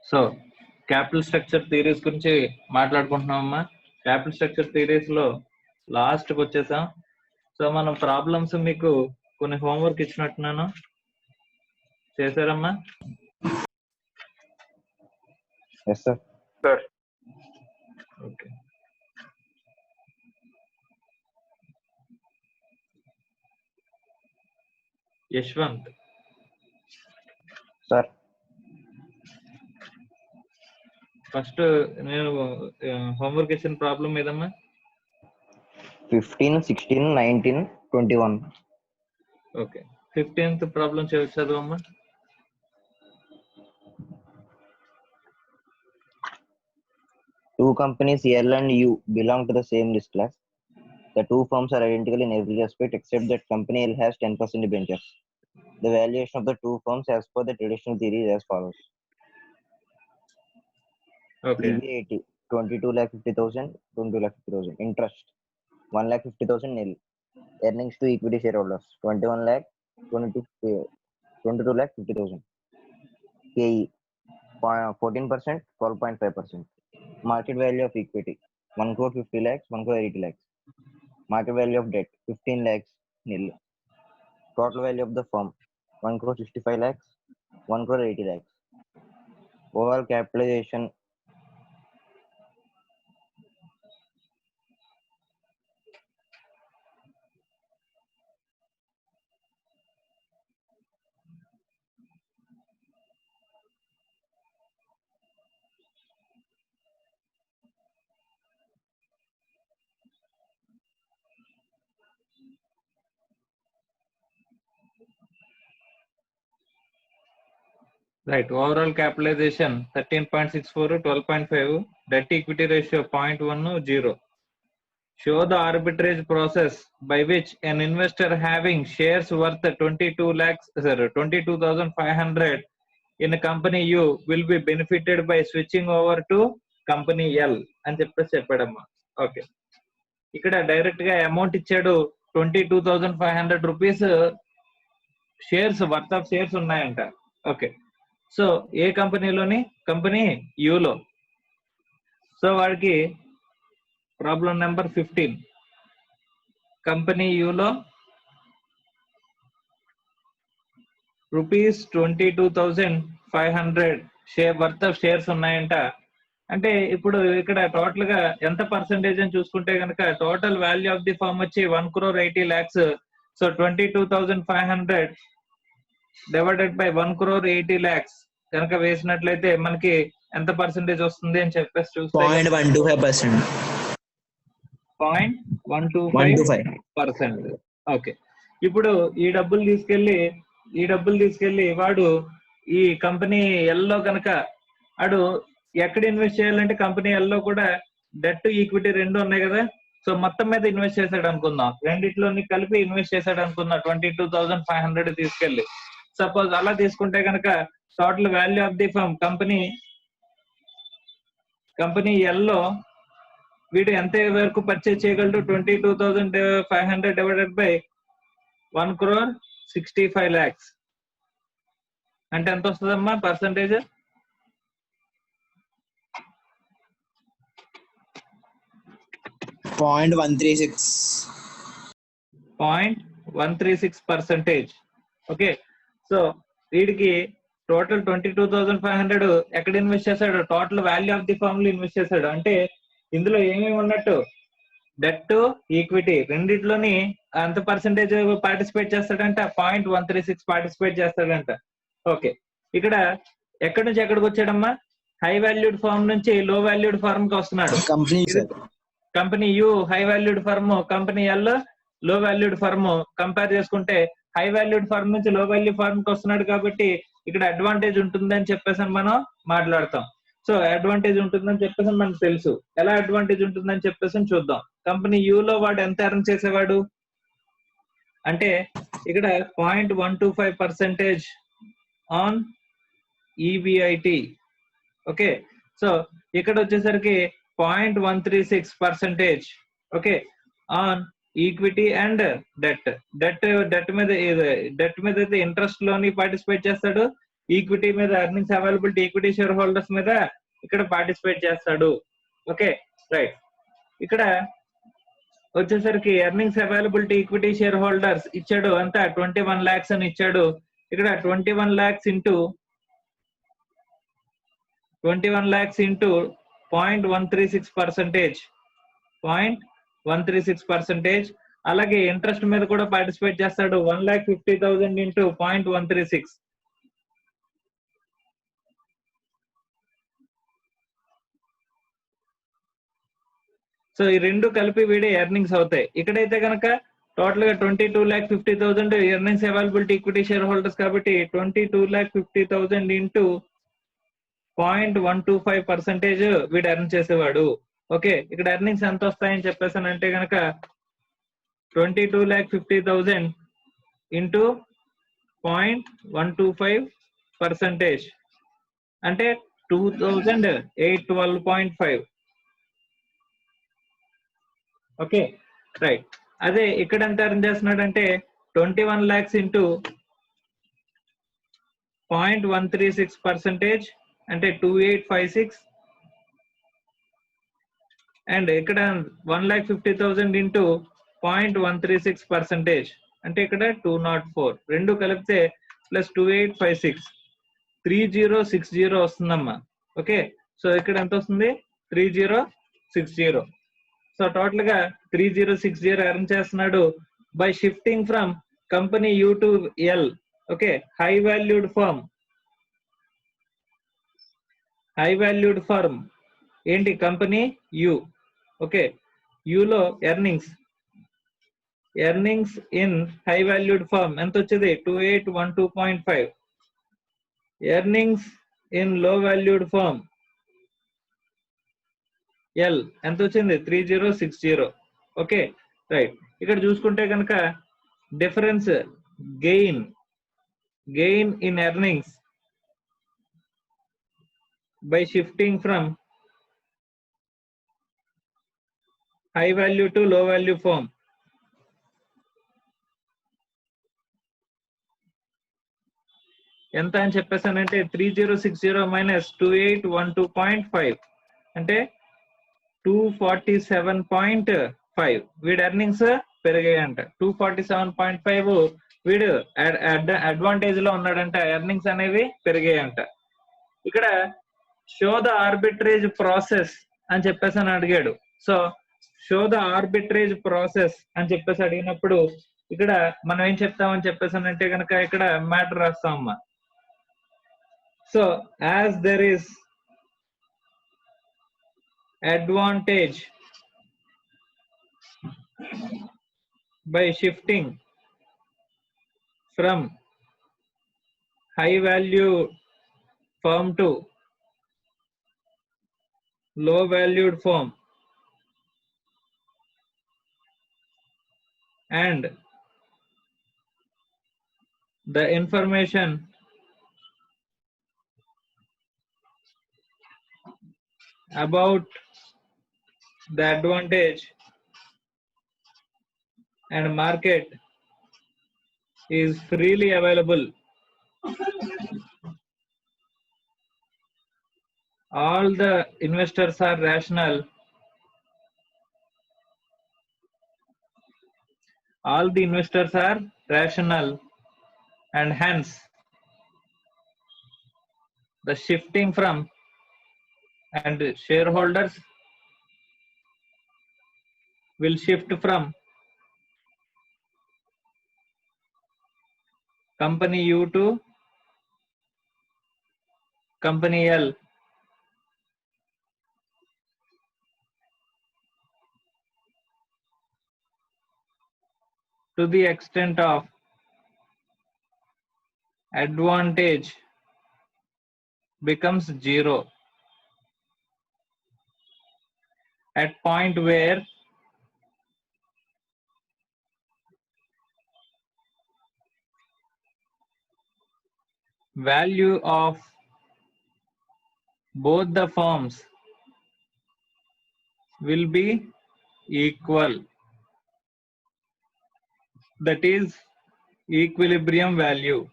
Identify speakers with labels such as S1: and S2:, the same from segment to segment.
S1: So capital structure theories గురించి మాట్లాడుకుంటున్నామమ్మా. Capital structure theories లో లాస్ట్ కి వచ్చేసాం. సో మనం ప్రాబ్లమ్స్ మీకు కొన్ని హోంవర్క్ ఇచ్చినట్టున్నాను, చేశారమ్మా?
S2: Yes sir.
S1: Okay. Yashwant
S2: sir
S1: first నేను హోంవర్క్ ఇచ్చిన ప్రాబ్లం ఏదమ్మా?
S2: 15, 16, 19, 21.
S1: ఓకే, 15th ప్రాబ్లం చదవమ్మా.
S2: Two companies, L and U, belong to the same list class. The two firms are identical in every aspect except that company L has 10% debentures. The valuation of the two firms as per the traditional theory is as follows.
S1: Okay.
S2: EV 22,50,000, 22,50,000. Interest 1,50,000 nil. Earnings to equity shareholders 21 lakh, 22,50,000. KE 14%, 12.5%. Market value of equity 1 crore 50 lakhs, 1 crore 80 lakhs. Market value of debt 15 lakhs nil. Total value of the firm 1 crore 65 lakhs, 1 crore 80 lakhs. Overall capitalization
S1: Right. Overall capitalization 13.64, 12.5, debt equity ratio 0.1, 0. Show the arbitrage process by which an investor having shares worth 22,500 in a company U will be benefited by switching over to company L అని చెప్పాడమ్మా. Okay, ఇక్కడ direct గా amount ఇచ్చాడు. 22,500 rupees shares worth of shares ఉన్నాయంట. Okay, so ఏ కంపెనీలోని? Company యూలో. So వాడికి ప్రాబ్లం నెంబర్ 15, కంపెనీ యూలో ₹22,500 వర్త్ ఆఫ్ షేర్స్ ఉన్నాయంట. అంటే ఇప్పుడు ఇక్కడ టోటల్ గా ఎంత పర్సెంటేజ్ అని చూసుకుంటే కనుక total value of the firm వచ్చి 1 crore 80 lakhs. So 22,500 divided by 1 crore 80 lakhs కనుక వేసినట్లయితే మనకి ఎంత పర్సెంటేజ్ వస్తుంది అని చెప్పేసి చూస్తే
S3: 0.125%.
S1: 0.125%. ఓకే, ఇప్పుడు ఈ డబ్బులు తీసుకెళ్లి వాడు ఈ కంపెనీ ఎల్లో కనుక వాడు ఎక్కడ ఇన్వెస్ట్ చేయాలంటే కంపెనీ ఎల్లో కూడా డెట్ ఈక్విటీ రెండు ఉన్నాయి కదా. సో మొత్తం మీద ఇన్వెస్ట్ చేశాడు అనుకుందాం, రెండిట్లోని కలిపి ఇన్వెస్ట్ చేశాడు అనుకుందాం 22,500 తీసుకెళ్లి. సపోజ్ అలా తీసుకుంటే కనుక total value of the firm company ఎల్లో వీడు ఎంత వరకు పర్చేజ్ చేయగలడు? 22,500 డివైడెడ్ బై 1 crore 65 lakhs అంటే ఎంత వస్తుందమ్మా పర్సంటేజ్?
S3: 0.136%.
S1: ఓకే, సో వీడికి టోటల్ 22,500 ఎక్కడ ఇన్వెస్ట్ చేశాడు? Total value of the firm లో ఇన్వెస్ట్ చేశాడు. అంటే ఇందులో ఏమేమి ఉన్నట్టు? డెట్, ఈక్విటీ రెండిట్లోని ఎంత పర్సెంటేజ్ పార్టిసిపేట్ చేస్తాడంట? 0.136 పార్టిసిపేట్ చేస్తాడంట. ఓకే, ఇక్కడ ఎక్కడి నుంచి ఎక్కడికి వచ్చాడమ్మా? హై వాల్యూడ్ ఫర్మ్ నుంచి లో వాల్యూడ్ ఫర్మ్ కి వస్తున్నాడు. Company U high valued firm, company L low valued firm. Compare చేసుకుంటే హై వాల్యూడ్ ఫర్మ్ నుంచి లో వాల్యూ ఫర్మ్ కి వస్తున్నాడు కాబట్టి ఇక్కడ అడ్వాంటేజ్ ఉంటుందని చెప్పేసి మనం మాట్లాడతాం. సో అడ్వాంటేజ్ ఉంటుందని చెప్పేసి మనకు తెలుసు. ఎలా అడ్వాంటేజ్ ఉంటుందని చెప్పేసి చూద్దాం. కంపెనీ యూలో వాడు ఎంత ఎర్న్ చేసేవాడు అంటే ఇక్కడ 0.125% ఆన్ ఈబిఐటి. ఓకే, సో ఇక్కడ వచ్చేసరికి 0.136% okay on equity and debt. Debt మీద అయితే ఇంట్రెస్ట్ లోని పార్టిసిపేట్ చేస్తాడు, ఈక్విటీ మీద, earnings availability equity share holders మీద ఇక్కడ పార్టిసిపేట్ చేస్తాడు. Okay right. ఇక్కడ వచ్చేసరికి earnings availability equity share holders ఇచ్చాడు అంతా 21 lakhs అని ఇచ్చాడు. ఇక్కడ 21 lakhs ఇంటూ 0.136%, 0.136%. అలాగే ఇంట్రెస్ట్ మీద కూడా పార్టిసిపేట్ చేస్తాడు. 1,50,000 ఇంటూ 0.136. సో ఈ రెండు కలిపి వీడే ఎర్నింగ్స్ అవుతాయి. ఇక్కడైతే కనుక టోటల్ గా 22,50,000 earnings availability equity share holders కాబట్టి 22,50,000 ఇంటూ 0.125% వీడు ఎర్న్ చేసేవాడు. ఓకే, ఇక్కడ ఎర్నింగ్స్ ఎంత వస్తాయని చెప్పేసానంటే కనుక 22,50,000 ఇంటూ 0.125% అంటే 2,812.5. Okay right. అదే ఇక్కడ ఎంత ఎర్న్ చేస్తున్నాడంటే 21 lakhs ఇంటూ 0.136% అంటే 2,856. అండ్ ఇక్కడ 1,50,000 ఇంటూ 0.136% అంటే ఇక్కడ 204. రెండు కలిపితే ప్లస్ 2,856 3060 వస్తుందమ్మా. ఓకే, సో ఇక్కడ ఎంత వస్తుంది 3060. సో టోటల్ గా 3060 ఎర్న్ చేస్తున్నాడు by shifting from company U to L. Okay, high valued firm ఏంటి కంపెనీ యూ. ఓకే, యూలో earnings in high valued firm ఎంత వచ్చేది 2812.5. Earnings in low valued firm L ఎంత వచ్చింది 3060. Okay right. ఇక్కడ చూసుకుంటే కనుక difference gain in earnings by shifting from high value to low value firm. ఎంత అని చెప్పేసానంటే 3060 మైనస్ 2812.5 అంటే 247.5. వీడి ఎర్నింగ్స్ పెరిగాయంట. 247.5 వీడు అడ్వాంటేజ్ లో ఉన్నాడంట. ఎర్నింగ్స్ అనేవి పెరిగాయంట. ఇక్కడ షో ద ఆర్బిట్రేజ్ ప్రాసెస్ అని చెప్పేసి అని అడిగాడు. So show the arbitrage process అని చెప్పేసి అడిగినప్పుడు ఇక్కడ మనం ఏం చెప్తామని చెప్పేసి అంటే కనుక ఇక్కడ మ్యాటర్ రాస్తామమ్మా. So as there is advantage by shifting from high value firm to low valued firm and the information about the advantage and market is freely available. All the investors are rational. All the investors are rational and hence the shifting from and shareholders will shift from company U to company L. To the extent of advantage becomes 0 at point where value of both the firms will be equal. That is equilibrium value.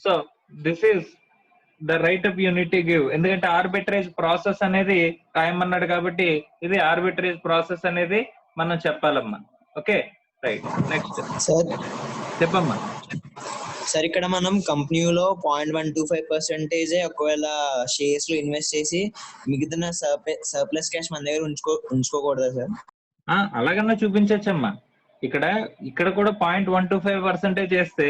S1: So this is the right of unity give. ఎందుకంటే arbitrage process అనేది రాయమన్నాడు కాబట్టి ఇది arbitrage process అనేది మనం చెప్పాలమ్మా. Okay right. Next
S3: sir
S1: చెప్పమ్మా.
S3: Sir ఇక్కడ మనం కంపెనీలో 0.125% ఒకవేళ షేర్స్ లో ఇన్వెస్ట్ చేసి మిగతా సర్ప్లస్ క్యాష్ మన దగ్గర ఉంచుకోకూడదా సార్?
S1: అలాగన్నా చూపించచ్చమ్మా. ఇక్కడ కూడా 0.125% చేస్తే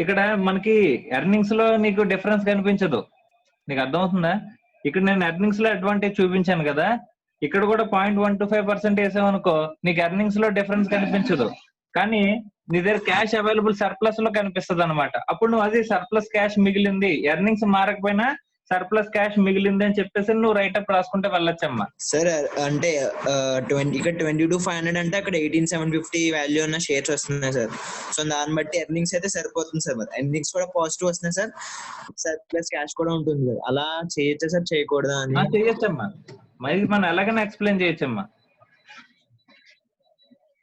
S1: ఇక్కడ మనకి ఎర్నింగ్స్ లో నీకు డిఫరెన్స్ కనిపించదు. నీకు అర్థమవుతుందా? ఇక్కడ నేను ఎర్నింగ్స్ లో అడ్వాంటేజ్ చూపించాను కదా, ఇక్కడ కూడా 0.125% వేసామనుకో నీకు ఎర్నింగ్స్ లో డిఫరెన్స్ కనిపించదు, కానీ నీ దగ్గర క్యాష్ అవైలబుల్ సర్ప్లస్ లో కనిపిస్తుంది అనమాట. అప్పుడు నువ్వు అది సర్ప్లస్ క్యాష్ మిగిలింది, ఎర్నింగ్స్ మారకపోయినా సర్ప్లస్ క్యాష్ మిగిలింది అని చెప్పేసి నువ్వు రైటప్ రాసుకుంటే వెళ్ళొచ్చమ్మా.
S3: సార్ అంటే ఇక్కడ 22,500 అంటే అక్కడ 18,750 వాల్యూ ఉన్న షేర్స్ వస్తున్నాయి సార్. సో దాన్ని బట్టి ఎర్నింగ్స్ అయితే సరిపోతుంది సార్. మరి ఎర్నింగ్స్ కూడా పాజిటివ్ వస్తున్నాయి సార్, సర్ప్లస్ క్యాష్ కూడా ఉంటుంది సార్. అలా చేయొచ్చా సార్, చేయకూడదా అని?
S1: చేయొచ్చమ్మా, మరి మనం ఎలాగైనా ఎక్స్ప్లెయిన్ చేయొచ్చమ్మా.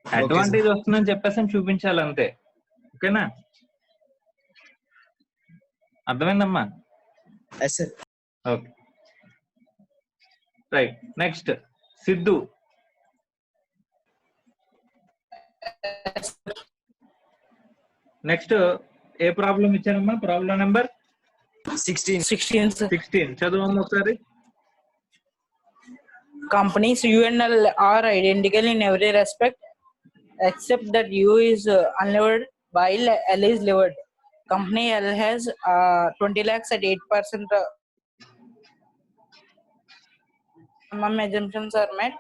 S1: అడ్వాంటేజ్ వస్తుందని చెప్పేసి చూపించాలి అంతే. ఓకేనా? అర్థమైందమ్మా? Okay right. Next Siddhu. Next ఏ ప్రాబ్లం ఇచ్చానమ్మా? ప్రాబ్లం నెంబర్ 16 చదవమ్మా ఒకసారి.
S4: Companies U and L are identical in every respect except that U is unlevered while L is levered. Company L has 20 lakhs at 8%. Some assumptions are met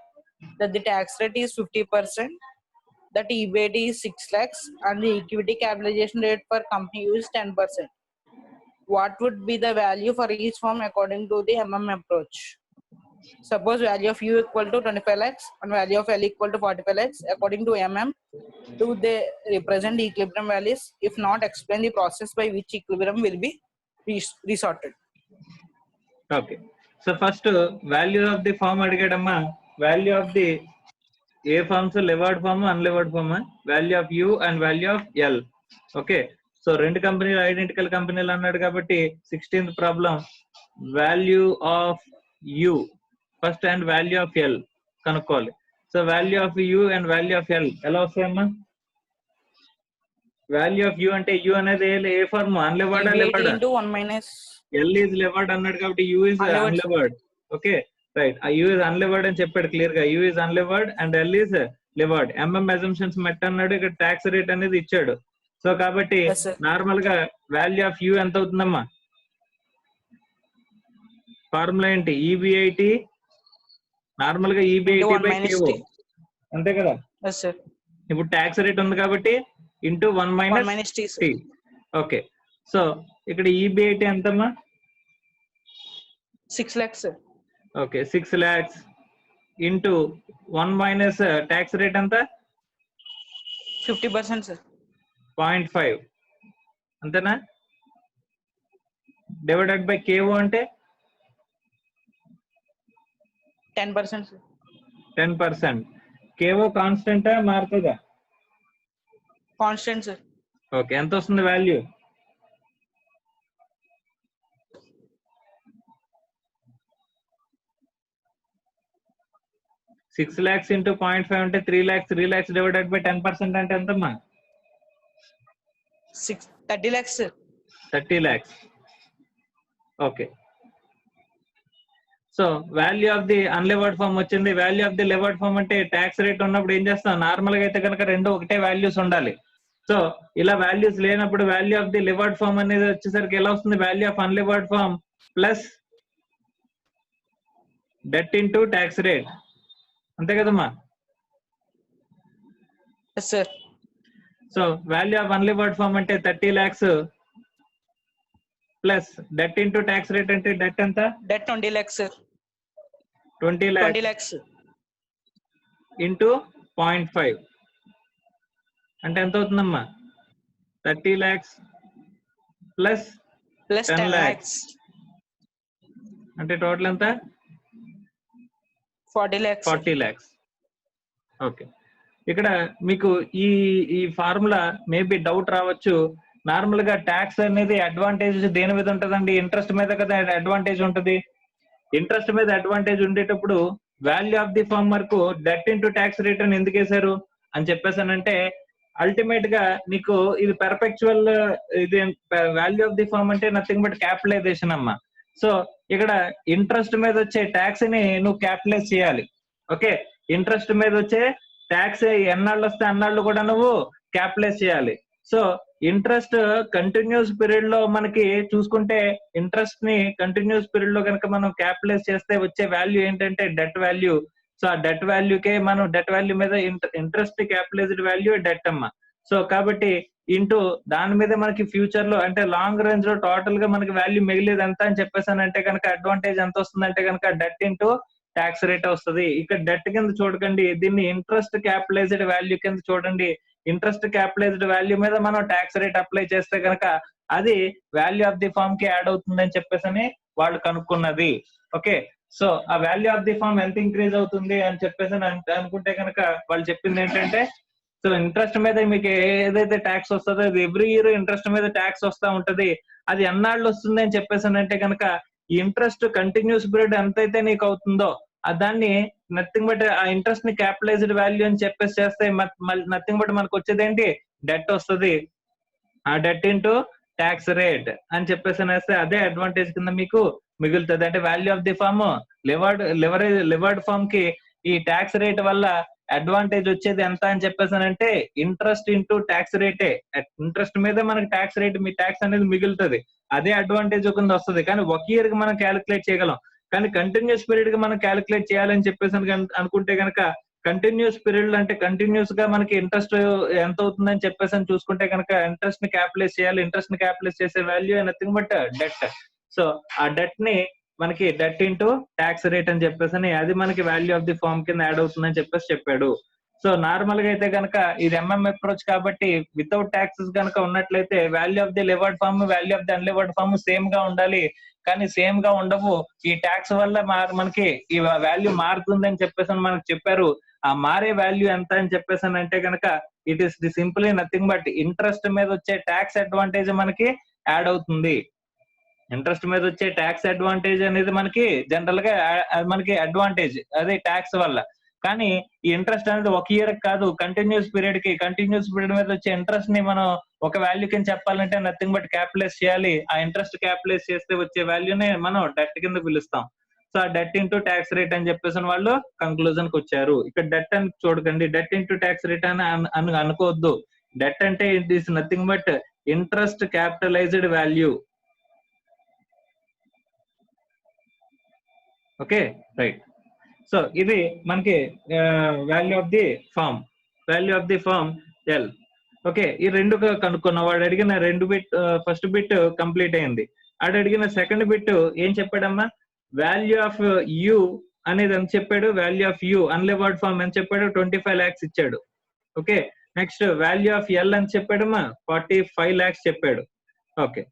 S4: that the tax rate is 50%, that EBIT is 6 lakhs, and the equity capitalization rate for company U is 10%. What would be the value for each firm according to the approach? Suppose value of U equal to 25 lakhs and value of L equal to 45 lakhs. According to do they represent equilibrium values? If not, explain the process by which equilibrium will be resorted.
S1: Okay. So first value of the firm అడిగాడమ్మా. Value of the A firms levered firm, unlevered firm, value of U and value of L. Okay. So రెండు కంపెనీలు identical కంపెనీలు అన్నాడు కాబట్టి 16th ప్రాబ్లం value of U first and value of L కనుక్కోవాలి. సో value of U and value of L ఎలా వస్తాయమ్మా? వాల్యూ ఆఫ్ యు అంటే యు అనేది ఏ firm? Unlevered L is levered అన్నాడు కాబట్టి U is unlevered. Okay right. U is unlevered అని చెప్పాడు క్లియర్ గా. U is unlevered and L is levered. Assumptions met అన్నాడు, ఇక్కడ ట్యాక్స్ రేట్ అనేది ఇచ్చాడు. సో కాబట్టి నార్మల్ గా వాల్యూ ఆఫ్ యూ ఎంత అవుతుందమ్మా? ఫార్ములా ఏంటి? ఈబిఐటి. నార్మల్ గా ఈబిఐటి బై కేఓ అంతే కదా. ఇప్పుడు ట్యాక్స్ రేట్ ఉంది కాబట్టి ఇంటూ 1 - టీ. ఓకే. సో ఇక్కడ ఈబిఐటి ఎంతమ్మా?
S4: 6 lakhs.
S1: Okay 6 lakhs into 1 - tax rate ఎంత?
S4: 50% సార్.
S1: 0.5 అంతేనా? డివైడెడ్ బై కేఓ అంటే
S4: 10%.
S1: 10%. కేఓ కాన్స్టెంటా మారుతుందా?
S4: Constant sir.
S1: ఓకే ఎంత వస్తుంది వాల్యూ? $6 lakhs ఇంటూ 0.5 అంటే 3 lakhs. 3 lakhs డివైడెడ్ బై 10% అంటే ఎంతమ్మా?
S4: 30 lakhs.
S1: 30 lakhs. Okay. So value of the unlevered firm వచ్చింది. Value of the levered firm అంటే ట్యాక్స్ రేట్ ఉన్నప్పుడు ఏం చేస్తాం? నార్మల్ గా అయితే కనుక రెండు ఒకటే వాల్యూస్ ఉండాలి. సో ఇలా వాల్యూస్ లేనప్పుడు value of the levered firm అనేది వచ్చేసరికి ఎలా వస్తుంది? Value of unlevered firm plus debt into tax rate అంతే కదమ్మా?
S4: Sir.
S1: So value of unlevered firm అంటే 30 lakhs plus debt into tax rate అంటే డెట్ ఎంత?
S4: Debt 20 lakhs sir.
S1: 20 lakhs into 0.5 అంటే ఎంత అవుతుందమ్మా? 30 lakhs ప్లస్ 10 lakhs అంటే టోటల్ ఎంత? 40 lakhs. ఓకే. ఇక్కడ మీకు ఈ ఫార్ములా మేబీ డౌట్ రావచ్చు, నార్మల్ గా ట్యాక్స్ అనేది అడ్వాంటేజ్ దేని మీద ఉంటదండి? ఇంట్రెస్ట్ మీద కదా అడ్వాంటేజ్ ఉంటది. ఇంట్రెస్ట్ మీద అడ్వాంటేజ్ ఉండేటప్పుడు వాల్యూ ఆఫ్ ది ఫార్మర్ కు డెట్ ఇంటూ ట్యాక్స్ రిటర్న్ ఎందుకు వేశారు అని చెప్పేసానంటే, అల్టిమేట్ గా నీకు ఇది పెర్ఫెక్చువల్, ఇది వాల్యూ ఆఫ్ ది ఫార్మ్ అంటే నథింగ్ బట్ క్యాపిటలైజేషన్ అమ్మా. సో ఇక్కడ ఇంట్రెస్ట్ మీద వచ్చే ట్యాక్స్ ని నువ్వు క్యాపిటలైజ్ చేయాలి. ఓకే, ఇంట్రెస్ట్ మీద వచ్చే ట్యాక్స్ ఎన్నాళ్ళు వస్తే అన్నాళ్ళు కూడా నువ్వు క్యాపిటలైజ్ చేయాలి. సో ఇంట్రెస్ట్ కంటిన్యూస్ పీరియడ్ లో మనకి చూసుకుంటే, ఇంట్రెస్ట్ ని కంటిన్యూస్ పీరియడ్ లో కనుక మనం క్యాపిటలైజ్ చేస్తే వచ్చే వాల్యూ ఏంటంటే డెట్ వాల్యూ. సో ఆ డెట్ వాల్యూకే మనం డెట్ వాల్యూ మీద ఇంట్రెస్ట్ క్యాపిటలైజ్డ్ వాల్యూ డెట్ అమ్మా. సో కాబట్టి ఇంటూ దాని మీద మనకి ఫ్యూచర్ లో అంటే లాంగ్ రేంజ్ లో టోటల్ గా మనకి వాల్యూ మిగిలేదు ఎంత అని చెప్పేసానంటే కనుక అడ్వాంటేజ్ ఎంత వస్తుందంటే కనుక డెట్ ఇంటూ ట్యాక్స్ రేట్ వస్తుంది. ఇక్కడ డెట్ కింద చూడకండి, దీన్ని ఇంట్రెస్ట్ క్యాపిటలైజ్డ్ వాల్యూ కింద చూడండి. ఇంట్రెస్ట్ క్యాపిటలైజ్డ్ వాల్యూ మీద మనం ట్యాక్స్ రేట్ అప్లై చేస్తే కనుక అది వాల్యూ ఆఫ్ ది ఫార్మ్ కి యాడ్ అవుతుంది అని చెప్పేసి వాళ్ళు కనుక్కున్నది. ఓకే, సో ఆ వాల్యూ ఆఫ్ ది ఫార్మ్ ఎంత ఇంక్రీజ్ అవుతుంది అని చెప్పేసి అనుకుంటే కనుక వాళ్ళు చెప్పింది ఏంటంటే, సో ఇంట్రెస్ట్ మీద మీకు ఏదైతే ట్యాక్స్ వస్తుందో అది ఎవ్రీ ఇయర్ ఇంట్రెస్ట్ మీద ట్యాక్స్ వస్తా ఉంటది. అది ఎన్నాళ్ళు వస్తుంది అని చెప్పేసానంటే కనుక ఈ ఇంట్రెస్ట్ కంటిన్యూస్ పీరియడ్ ఎంతైతే నీకు అవుతుందో దాన్ని నథింగ్ బట్ ఆ ఇంట్రెస్ట్ ని క్యాపిటలైజ్డ్ వాల్యూ అని చెప్పేసి చేస్తే నథింగ్ బట్ మనకు వచ్చేది ఏంటి? డెట్ వస్తుంది. ఆ డెట్ ఇంటూ ట్యాక్స్ రేట్ అని చెప్పేసి వేస్తే అదే అడ్వాంటేజ్ కింద మీకు మిగులుతుంది. అంటే value of the firm levered firm కి ఈ ట్యాక్స్ రేట్ వల్ల అడ్వాంటేజ్ వచ్చేది ఎంత అని చెప్పేసానంటే ఇంట్రెస్ట్ ఇంటూ ట్యాక్స్ రేటే. ఇంట్రెస్ట్ మీద మనకి ట్యాక్స్ రేట్, మీ ట్యాక్స్ అనేది మిగులుతుంది. అదే అడ్వాంటేజ్ కింద వస్తుంది. కానీ ఒక ఇయర్ కి మనం క్యాలిక్యులేట్ చేయగలం, కానీ కంటిన్యూస్ పీరియడ్ గా మనం క్యాలిక్యులేట్ చేయాలని చెప్పేసి అనుకుంటే కనుక కంటిన్యూస్ పీరియడ్ అంటే కంటిన్యూస్ గా మనకి ఇంట్రెస్ట్ ఎంత అవుతుందని చెప్పేసి చూసుకుంటే కనుక ఇంట్రెస్ట్ ని క్యాపిటలైజ్ చేయాలి. ఇంట్రెస్ట్ ని క్యాపిటలైజ్ చేసే value nothing but debt. So ఆ డెట్ ని మనకి డెట్ ఇంటూ ట్యాక్స్ రేట్ అని చెప్పేసి అది మనకి వాల్యూ ఆఫ్ ది ఫార్మ్ కింద యాడ్ అవుతుందని చెప్పేసి చెప్పాడు. సో నార్మల్ గా అయితే కనుక ఇది ఎంఎం అప్రోచ్ కాబట్టి వితౌట్ ట్యాక్సెస్ కనుక ఉన్నట్లయితే value of the levered firm, value of the unlevered firm same గా ఉండాలి. కానీ సేమ్ గా ఉండవు. ఈ ట్యాక్స్ వల్ల మనకి ఈ వాల్యూ మారుతుందని చెప్పేసి మనకు చెప్పారు. ఆ మారే వాల్యూ ఎంత అని చెప్పేసి అంటే కనుక it is the simply nothing but interest మీద వచ్చే ట్యాక్స్ అడ్వాంటేజ్ మనకి యాడ్ అవుతుంది. ఇంట్రెస్ట్ మీద వచ్చే ట్యాక్స్ అడ్వాంటేజ్ అనేది మనకి జనరల్ గా మనకి అడ్వాంటేజ్ అదే ట్యాక్స్ వల్ల. కానీ ఈ ఇంట్రెస్ట్ అనేది ఒక ఇయర్ కాదు, కంటిన్యూస్ పీరియడ్ మీద వచ్చే ఇంట్రెస్ట్ ని మనం ఒక వాల్యూ కింద చెప్పాలంటే నథింగ్ బట్ క్యాపిటలైజ్ చేయాలి. ఆ ఇంట్రెస్ట్ క్యాపిటలైజ్ చేస్తే వచ్చే వాల్యూనే మనం డెట్ కింద పిలుస్తాం. సో ఆ డెట్ ఇంటూ ట్యాక్స్ రేట్ అని చెప్పేసి వాళ్ళు కంక్లూజన్ కి వచ్చారు. ఇక్కడ డెట్ అని చూడకండి, డెట్ ఇంటూ ట్యాక్స్ రేట్ అని అనుకోవద్దు. డెట్ అంటే it is nothing but interest capitalized value. Okay, right. So ఇది మనకి value of the firm L. Okay, ఈ రెండు కనుక్కున్న వాడు అడిగిన రెండు బిట్, ఫస్ట్ బిట్ కంప్లీట్ అయింది. ఆడు అడిగిన సెకండ్ బిట్ ఏం చెప్పాడమ్మా? వాల్యూ ఆఫ్ యూ అనేది ఎంత చెప్పాడు? Value of U unlevered firm ఎంత చెప్పాడు? 25 lakhs ఇచ్చాడు. Okay, next value of L అని చెప్పాడమ్మా 45 lakhs చెప్పాడు. ఓకే,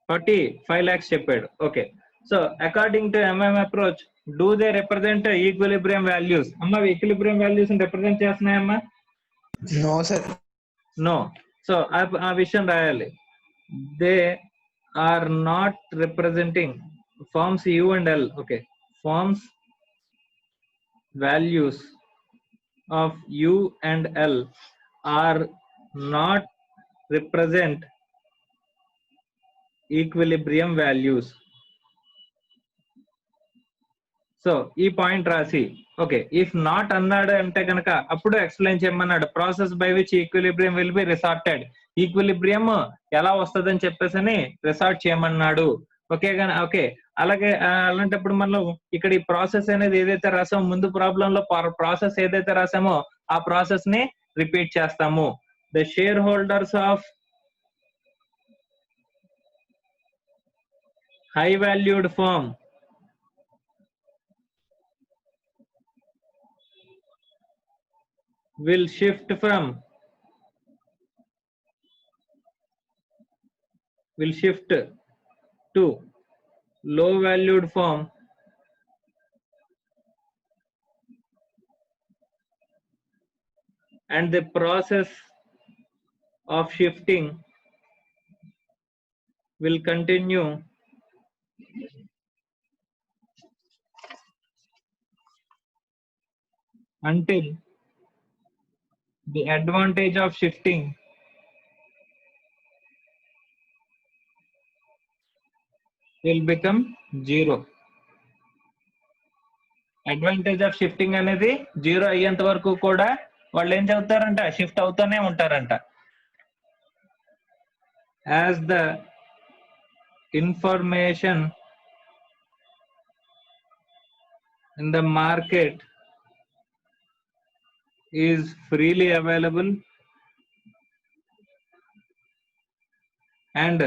S1: 45 lakhs చెప్పాడు. Okay, so according to MM approach do they represent equilibrium values? అమ్మా ఈక్విలిబ్రియం వాల్యూస్ రిప్రజెంట్ చేస్తున్నాయమ్మా?
S3: No sir.
S1: నో. సో ఆ విషయం రాయాలి. They are not representing firms U and L. Okay, firms values of U and L are not represent equilibrium values. So ఈ point రాసి okay, if not అన్నాడు అంటే కనుక అప్పుడు ఎక్స్ప్లెయిన్ చేయమన్నాడు. Process by which equilibrium will be resorted. Equilibrium ఎలా వస్తుంది అని చెప్పేసి రిసార్ట్ చేయమన్నాడు. ఓకే కానీ ఓకే, అలాగే అలాంటప్పుడు మనం ఇక్కడ ఈ ప్రాసెస్ అనేది ఏదైతే రాసామో ముందు ప్రాబ్లం లో ప్రాసెస్ ఏదైతే రాసామో ఆ ప్రాసెస్ ని రిపీట్ చేస్తాము. The share holders of high valued firm will shift to low valued firm and the process of shifting will continue until the advantage of shifting will become 0. Advantage of shifting అనేది 0 అయ్యేంత వరకు కూడా వాళ్ళు ఏం చెబుతారంట, shift అవుతూనే ఉంటారంట. As the information in the market is freely available and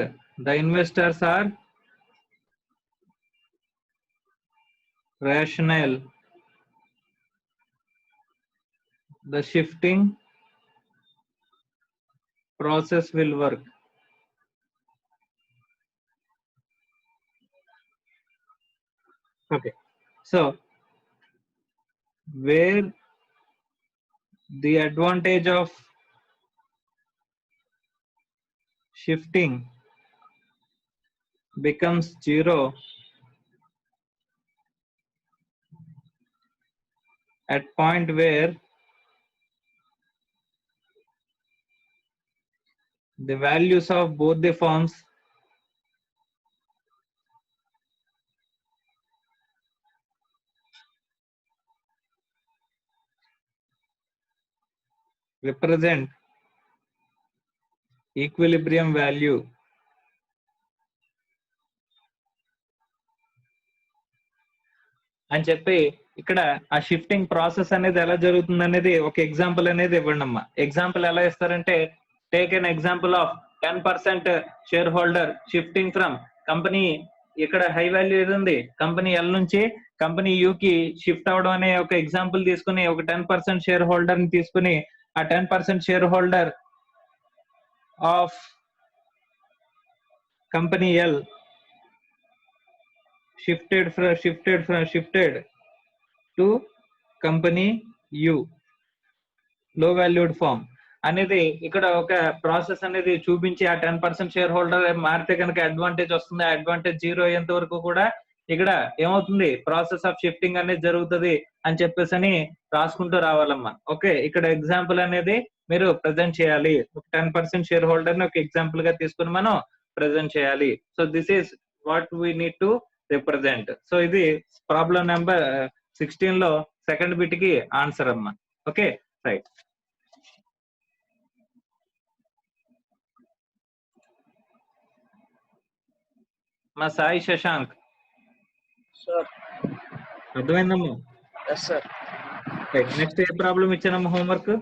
S1: the investors are rational, the shifting process will work. Okay, so where the advantage of shifting becomes 0 at point where the values of both the firms represent equilibrium value అని చెప్పి ఇక్కడ ఆ shifting process అనేది ఎలా జరుగుతుంది అనేది ఒక example అనేది ఇవ్వండి అమ్మా. ఎగ్జాంపుల్ ఎలా ఇస్తారంటే, take an example of 10% share holder shifting from company, ఇక్కడ హై వాల్యూ ఏది ఉంది, కంపెనీ ఎల్ నుంచి కంపెనీ యూ కి షిఫ్ట్ అవడం అనే ఒక ఎగ్జాంపుల్ తీసుకుని ఒక 10% షేర్ హోల్డర్ ని తీసుకుని ఆ 10% share holder of company L shifted to company U, low valued firm అనేది ఇక్కడ ఒక ప్రాసెస్ అనేది చూపించి ఆ 10% షేర్ హోల్డర్ మారితే కనుక అడ్వాంటేజ్ వస్తుంది. ఆ అడ్వాంటేజ్ 0 అయ్యేంత వరకు కూడా ఇక్కడ ఏమవుతుంది, ప్రాసెస్ ఆఫ్ షిఫ్టింగ్ అనేది జరుగుతుంది అని చెప్పేసి అని రాసుకుంటూ రావాలమ్మా. ఓకే, ఇక్కడ ఎగ్జాంపుల్ అనేది మీరు ప్రజెంట్ చేయాలి. 10% షేర్ హోల్డర్ ని ఒక ఎగ్జాంపుల్ గా తీసుకుని మనం ప్రజెంట్ చేయాలి. So this is what we need to represent. So ఇది ప్రాబ్లం నెంబర్ 16 లో సెకండ్ బిట్ కి ఆన్సర్ అమ్మా. Okay, right. మా సాయి శశాంక్
S4: సార్
S1: అర్థమైందమ్మా?
S4: Yes sir.
S1: రైట్, నెక్స్ట్ ఏ ప్రాబ్లం ఇచ్చానమ్మా హోంవర్క్?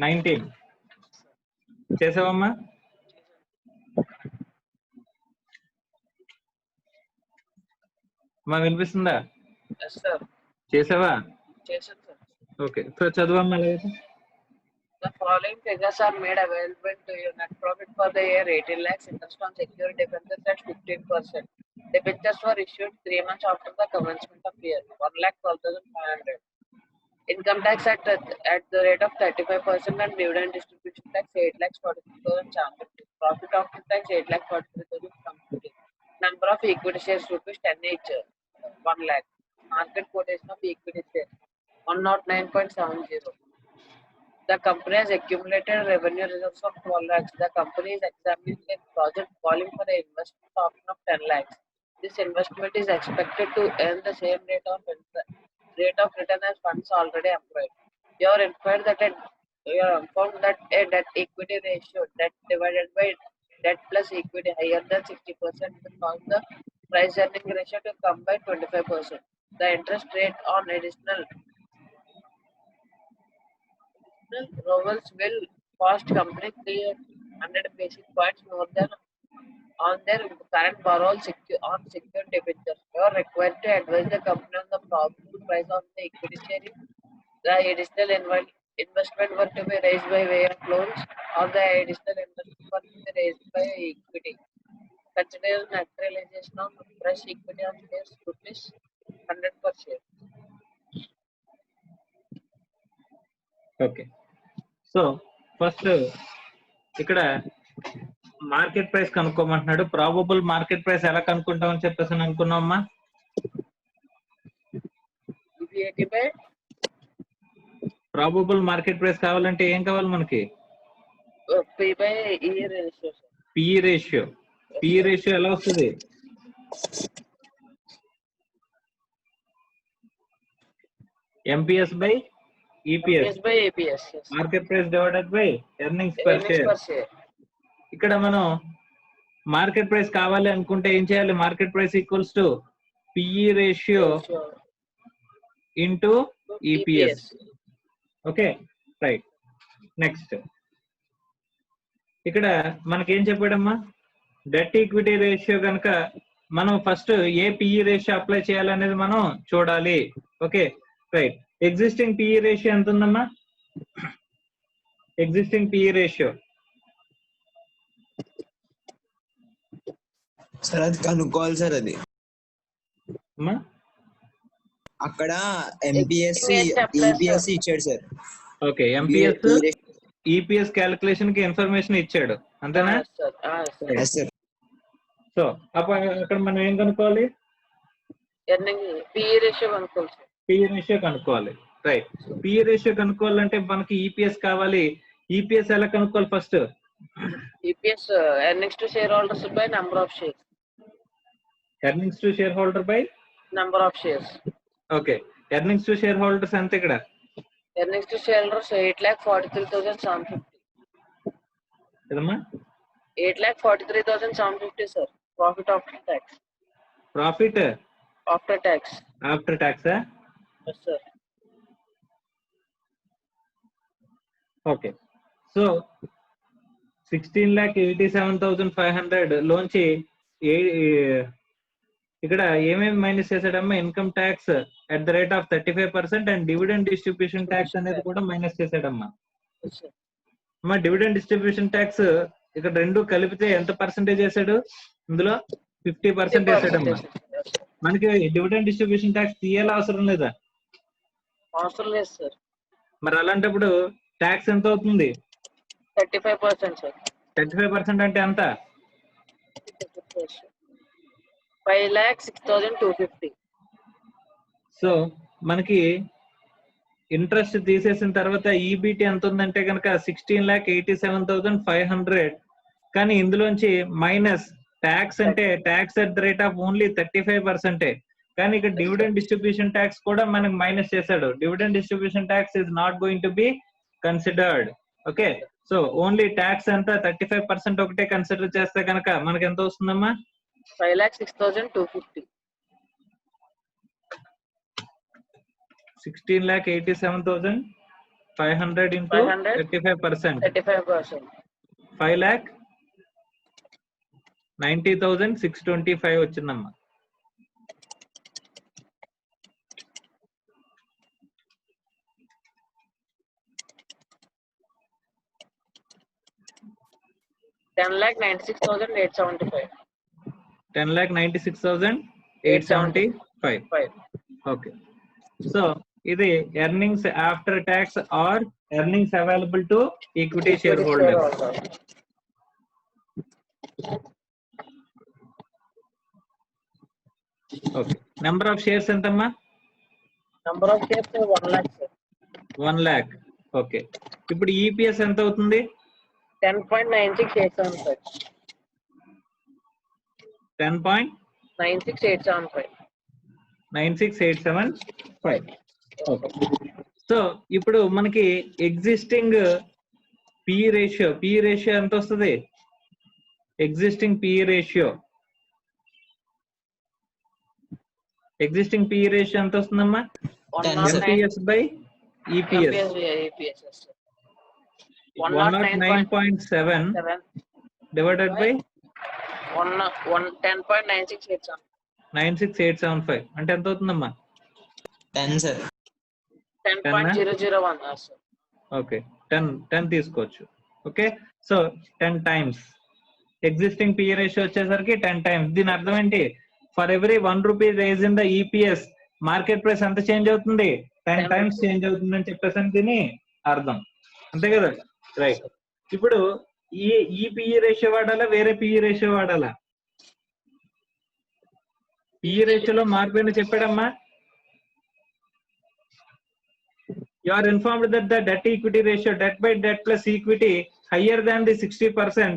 S1: 19 చేసావమ్మా? మా వినిపిస్తుందా?
S4: Yes sir.
S1: చేసావా?
S4: చేశాను సార్.
S1: ఓకే, సో చదవమ్మా.
S4: The following figures are made available to you. Net profit for the year 18 lakhs. Interest on secured debentures at 15%. Debentures were issued 3 months after the commencement of year. 1,12,500. Income tax at the rate of 35% and dividend distribution tax 8,43,000 charged. Profit after tax 8,43,000 computed. Number of equity shares rupees 10 each. 1 lakh. Market quotation of equity shares 109.70. The company has accumulated revenue reserves of 12 lakhs. The company is examining a project calling for an investment option of 10 lakhs. This investment is expected to earn the same rate of return as funds already employed. You are informed that a debt equity ratio, debt divided by debt plus equity higher than 60% will cause the price earning ratio to come by 25%. The interest rate on additional Rowells will cost company 300 basis points more than on their current borrowed on secured debentures. You are required to advise the company on the probable price of the equity share. The additional investment were to be raised by way of loans or the additional investment were to be raised by equity. Consider naturalization of fresh equity of shares rupees 100 per share.
S1: Okay, so first ఇక్కడ market price కనుక్కోమంటున్నాడు. Probable market price ఎలా కనుక్కుంటామని చెప్పేసి అనుకున్నామమ్మా. Probable market price కావాలంటే ఏం కావాలి మనకి? PE ratio. PE ratio ఎలా వస్తుంది? MPS by EPS, market price divided by earnings per share. ఇక్కడ మనం మార్కెట్ ప్రైస్ కావాలి అనుకుంటే ఏం చేయాలి? Market price equals to PE ratio into EPS. Okay, right. Next ఇక్కడ మనకేం చెప్పాడమ్మా? డెట్ ఈక్విటీ రేషియో కనుక మనం ఫస్ట్ ఏ పిఈ రేషియో అప్లై చేయాలనేది మనం చూడాలి. Okay, right. Existing PE ratio ఎంత ఉందమ్మా? ఎగ్జిస్టింగ్ పిఈ రేషియో
S3: సార్ అది కనుక్కోవాలి సార్. అది
S1: అమ్మా
S3: అక్కడ ఎంపీఎస్సి ఈపీఎస్సి ఇచ్చాడు sir.
S1: Okay, MPS EPS calculation కి ఇన్ఫర్మేషన్ ఇచ్చాడు, అంతేనా? సో అక్కడ మనం ఏం కనుక్కోవాలి? పిఈ రేషియో కనుక్కోవాలి. రైట్. పిఈ రేషియో కనుక్కోవాలంటే మనకి ఈపీఎస్ కావాలి. ఈపీఎస్ ఎలా కనుక్కోవాలి? First
S5: EPS earnings to shareholders by number of shares.
S1: Earnings to shareholder by
S5: Number of shares.
S1: Okay, earnings to shareholders ఎంత ఇక్కడ?
S5: Earnings to shareholders 8,43,750.
S1: ఏదమ్మా?
S5: 8,43,750 sir. Profit after tax.
S1: Profit
S5: After tax.
S1: After tax.
S5: Yes sir.
S1: Okay, so 16,87,500 లోంచి ఇక్కడ ఏమేమి minus చేశాడమ్మా? Income tax at the rate of 35% and dividend distribution tax అనేది కూడా minus చేశాడమ్మా.
S5: Yes sir.
S1: అమ్మా డివిడెండ్ డిస్ట్రిబ్యూషన్ ట్యాక్స్ ఇక్కడ రెండు కలిపితే ఎంత పర్సెంటేజ్ వేసాడు? ఇందులో 50% వేసాడమ్మా. మనకి డివిడెండ్ డిస్ట్రిబ్యూషన్ ట్యాక్స్ తీయాలి అవసరం లేదా?
S5: అవసరం లేదు సార్.
S1: మరి అలాంటప్పుడు ట్యాక్స్ ఎంత అవుతుంది?
S5: 35% sir.
S1: 35% అంటే ఎంత?
S5: 5,06,250.
S1: సో మనకి ఇంట్రెస్ట్ తీసేసిన తర్వాత ఈబీటీ ఎంత ఉందంటే కనుక 16,87,500. కానీ ఇందులోంచి మైనస్ ట్యాక్స్ అంటే tax at the rate of only 35%. కానీ ఇక్కడ డివిడెండ్ డిస్ట్రిబ్యూషన్ ట్యాక్స్ కూడా మనకి మైనస్ చేశాడు. Dividend distribution tax is not going to be considered. Okay, so only tax ఎంత 35% ఒకటే కన్సిడర్ చేస్తే కనుక మనకి ఎంత వస్తుందమ్మా?
S5: 5,06,250.
S1: 16,87,500 into 35%.
S5: 35%.
S1: 5,90,625 వచ్చిందమ్మా.
S5: $10,96,875.
S1: 10,96,875. ఓకే, సో ఇది earnings after tax or earnings available to equity shareholder. Okay, number of shares ఎంతమ్మా?
S5: Number of shares 1 lakh sir.
S1: 1 lakh. Okay, ఇప్పుడు ఈపీఎస్ ఎంత అవుతుంది?
S5: 10.96875.
S1: 10.96875.
S5: 96875.
S1: ఓకే, సో ఇప్పుడు మనకి ఎగ్జిస్టింగ్ పి రేషియో ఎంత వస్తుంది? ఎగ్జిస్టింగ్ పి రేషియో ఎంత వస్తుందమ్మా? MPS by EPS 109.7 divided by
S5: 10.96875.
S1: అంటే ఎంత అవుతుందమ్మా?
S3: 10 సార్.
S5: 10.001 sir.
S1: ఓకే, 10 తీసుకోవచ్చు. Okay, so 10 times existing P ratio వచ్చేసరికి 10 టైమ్స్. దీని అర్థం ఏంటి? For every 1 rupee rise in the EPS market price ఎంత చేంజ్ అవుతుంది? 10 టైమ్స్ చేంజ్ అవుతుంది అని చెప్పేసి దీని అర్థం, అంతే కదా? రైట్. ఇప్పుడు ఈ పిఈ రేషియో వాడాలా, వేరే పిఈ రేషియో వాడాలా? పిఈ రేషియోలో మార్పు ఏంటో చెప్పాడమ్మా. You are informed that the debt equity ratio, debt by debt plus equity higher than the 60%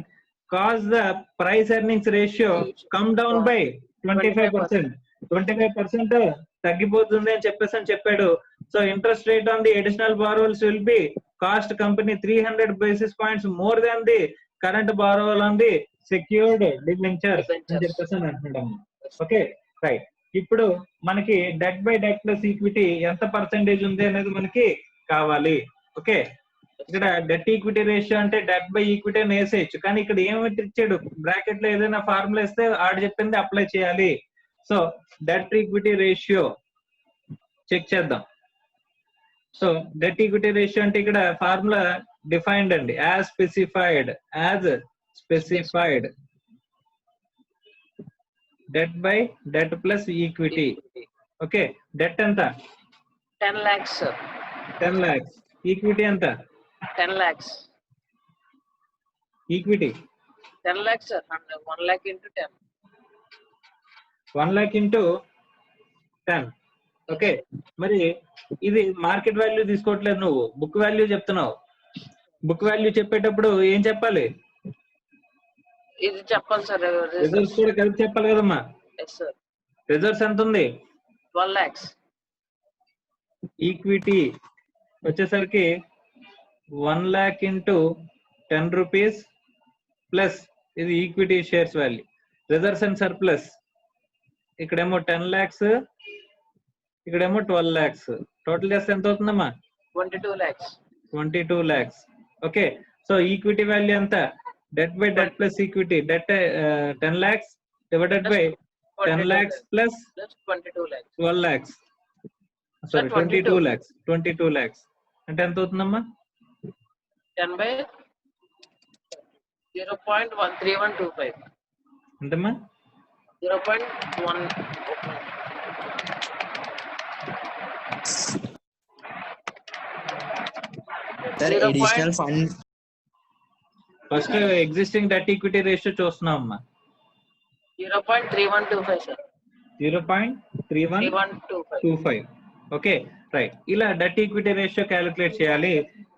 S1: cause the price earnings ratio come down by 25%. 25% తగ్గిపోతుంది అని చెప్పాడు. So interest rate on the additional borrowals will be cost company 300 basis points more than the current borrower on the secured debentures అని చెప్పేసి అంటున్నాము. Okay right. ఇప్పుడు మనకి debt by debt plus equity ఎంత percentage ఉంది అనేది మనకి కావాలి. ఓకే, ఇక్కడ డెట్ ఈక్విటీ రేషియో అంటే డెట్ బై ఈక్విటీ అని వేసేయచ్చు, కానీ ఇక్కడ ఏమిటి ఇచ్చాడు, బ్రాకెట్ లో ఏదైనా ఫార్ములా ఇస్తే ఆడు చెప్పింది అప్లై చేయాలి. So debt equity ratio check చేద్దాం. సో డెట్ ఈక్విటీ రేషియో అంటే ఇక్కడ ఫార్ములా డిఫైన్డ్ అండి, as specified debt by debt plus equity. Okay, debt ఎంత?
S5: 10 lakhs sir.
S1: 10 lakhs. ఈక్విటీ ఎంత?
S5: 10 lakhs.
S1: Equity
S5: 10 lakhs sir. 1 lakh into 10.
S1: 1 lakh into 10. Okay, మరి ఇది market value తీసుకోవట్లేదు, నువ్వు బుక్ వాల్యూ చెప్తున్నావు. బుక్ వాల్యూ చెప్పేటప్పుడు ఏం చెప్పాలి?
S5: ఇది చెప్పాలి సార్.
S1: రిజర్వ్స్ కూడా కలిపి చెప్పాలి కదమ్మా.
S5: yes sir.
S1: రిజర్వ్స్ ఎంత ఉంది?
S5: 12 lakhs.
S1: ఈక్విటీ వచ్చేసరికి 1 lakh into 10 rupees ప్లస్ ఇది equity shares value. Reserves and surplus ఇక్కడేమో 10 lakhs, ఇక్కడేమో 12 lakhs. టోటల్ చేస్తే ఎంత అవుతుందమ్మా?
S5: 22 lakhs.
S1: 22 lakhs. Okay, so equity value ఎంత? Debt by debt plus equity. Debt 10 lakhs divided by 10 lakhs plus
S5: 22 lakhs.
S1: 12 lakhs. Sorry 22 lakhs. 22 lakhs అంటే ఎంత అవుతుందమ్మా?
S5: 10 by 0.13125.
S1: ఎంతమ్మా?
S5: 0.1.
S3: Sir additional fund
S1: first existing debt equity ratio చూస్తున్నాం అమ్మా.
S5: 0.3125 sir.
S1: 0.3125. Okay right. ఇలా debt equity ratio calculate చేయాలి.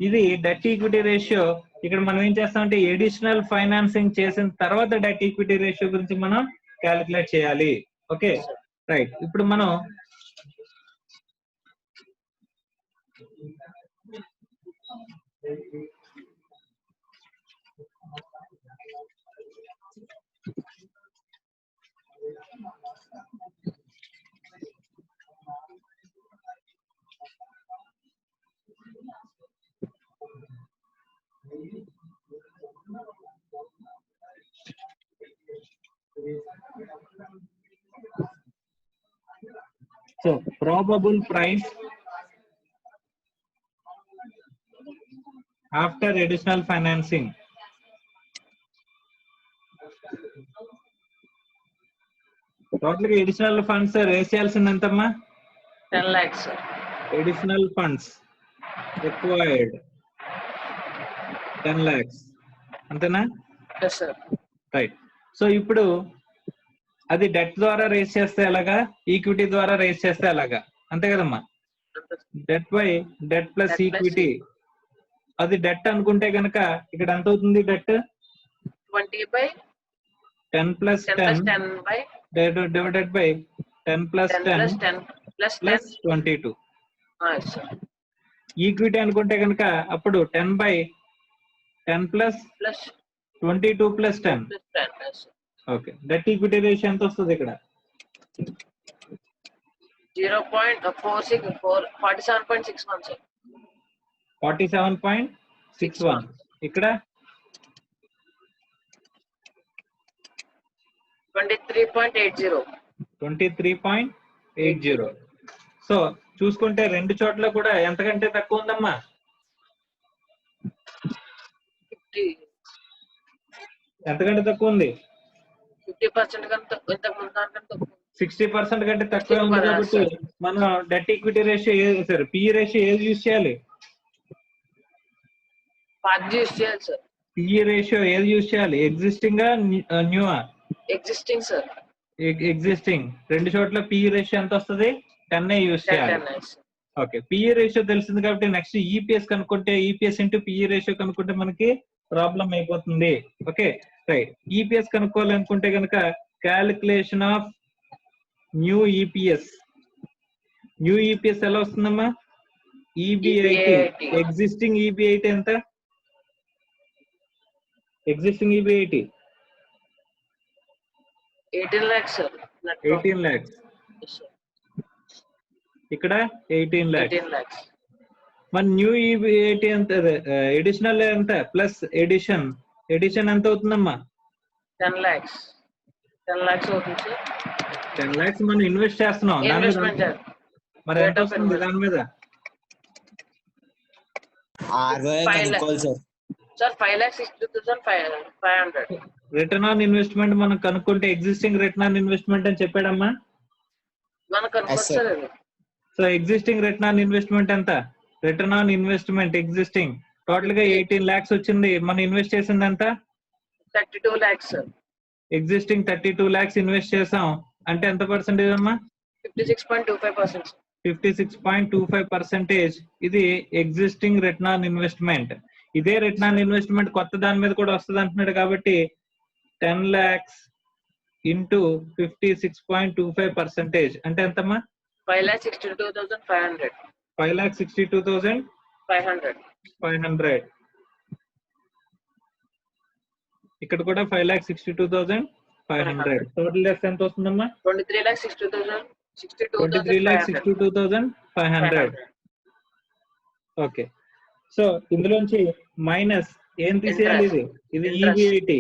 S1: ఇది debt equity ratio. ఇక్కడ మనం ఏం చేస్తామంటే ఎడిషనల్ ఫైనాన్సింగ్ చేసిన తర్వాత డెట్ ఈక్విటీ రేషియో గురించి మనం క్యాలిక్యులేట్ చేయాలి. Okay right. ఇప్పుడు మనం so probable price after additional financing. Total గా అడిషనల్ ఫండ్స్ రేస్ చేయాల్సింది ఎంతమ్మా?
S5: 10 lakhs sir.
S1: Additional funds required 10 lakhs అంతేనా?
S5: yes sir.
S1: రైట్. సో ఇప్పుడు అది డెట్ ద్వారా రేస్ చేస్తే ఎలాగా, ఈక్విటీ ద్వారా రేస్ చేస్తే ఎలాగా, అంతే కదమ్మా? Debt by debt plus equity. అది డెట్ అనుకుంటే గనక ఇక్కడ ఎంత అవుతుంది? Debt
S5: 20 by
S1: 10 plus 10
S5: by
S1: divided by 10 plus 10
S5: plus
S1: 22.
S5: yes sir.
S1: Equity అనుకుంటే కనుక అప్పుడు 10 by 10 plus 22 plus 10.
S5: yes sir.
S1: Okay, debt equity ratio ఎంత వస్తుంది ఇక్కడ?
S5: 47.61 sir.
S1: 47.61. ఇక్కడ
S5: 23.80.
S1: 23.80. సో చూసుకుంటే రెండు చోట్ల కూడా ఎంతకంటే తక్కువ ఉందమ్మా?
S5: 50.
S1: ఎంతకంటే తక్కువ ఉంది?
S5: 50% కంటే ఇంతకు ముందు దానికంటే తక్కువ.
S1: 60% కంటే తక్కువ ఉంది. కాబట్టి మనం debt equity ratio sorry PE ratio ఏది యూజ్ చేయాలి?
S5: పాత్ యూస్ చేయాలి సార్.
S1: పిఈ రేషియో ఏది యూజ్ చేయాలి? ఎగ్జిస్టింగ్ న్యూవా?
S5: Existing sir.
S1: ఎగ్జిస్టింగ్. రెండు చోట్ల పిఈ రేషియో ఎంత వస్తుంది? 10 యూజ్ చేయాలి.
S5: 10.
S1: ఓకే, పిఈ రేషియో తెలిసింది కాబట్టి నెక్స్ట్ ఈపీఎస్ కనుక్కుంటే ఈపీఎస్ ఇంటూ పిఈ రేషియో కనుక్కుంటే మనకి ప్రాబ్లం అయిపోతుంది. Okay right. ఈపీఎస్ కనుక్కోవాలనుకుంటే కనుక calculation of new EPS. New EPS ఎలా వస్తుందమ్మా? ఈబిఐటి. ఎగ్జిస్టింగ్ ఈబిఐటి ఎంత? Existing EBIT
S5: 18 lakhs sir.
S1: 18 lakhs. ఇక్కడ 18 lakhs.
S5: 18 lakhs.
S1: మన న్యూ ఈబిఐటి ఎంత? ఎడిషనల్ ఎంత? ప్లస్ ఎడిషన్ ఎంత అవుతుందమ్మా?
S5: 10 lakhs. 10 lakhs అవుతుంది సార్.
S1: 10 lakhs మనం ఇన్వెస్ట్ చేస్తున్నాం దాని మీద.
S5: Investment sir.
S1: మరి ఎంత వస్తుంది దాని మీద?
S5: సార్ 5,62,500.
S1: రిటర్న్ ఆన్ ఇన్వెస్ట్మెంట్ మనం కనుక్కుంటే ఎగ్జిస్టింగ్ రిటర్న్ ఆన్ ఇన్వెస్ట్మెంట్ అని చెప్పాడమ్మా.
S5: మనకు కనుక్కోవచ్చు సార్ అది.
S1: So existing return on investment ఎంత? Return on investment existing total గా 18 lakhs వచ్చింది. మనం ఇన్వెస్ట్ చేసింది ఎంత?
S5: 32 lakhs sir.
S1: Existing 32 lakhs invest చేసాం అంటే ఎంత పర్సెంటేజ్ అమ్మా?
S5: 56.25%.
S1: 56.25%. ఇది ఎగ్జిస్టింగ్ రిటర్న్ ఆన్ ఇన్వెస్ట్మెంట్. ఇదే రిటర్న్ ఆన్ ఇన్వెస్ట్మెంట్ కొత్త దాని మీద కూడా వస్తుంది అంటున్నాడు కాబట్టి 10 lakhs ఇంటూ 56.25% అంటే ఎంతమ్మా?
S5: 5,62,500.
S1: 5,62,500. ఇక్కడ కూడా 5,62,500. టోటల్ లెస్ ఎంత వస్తుందమ్మా? 23,62,500. ఓకే, సో ఇందులోంచి మైనస్ ఏం తీసేయాలి? ఇది ఈబిఐటి,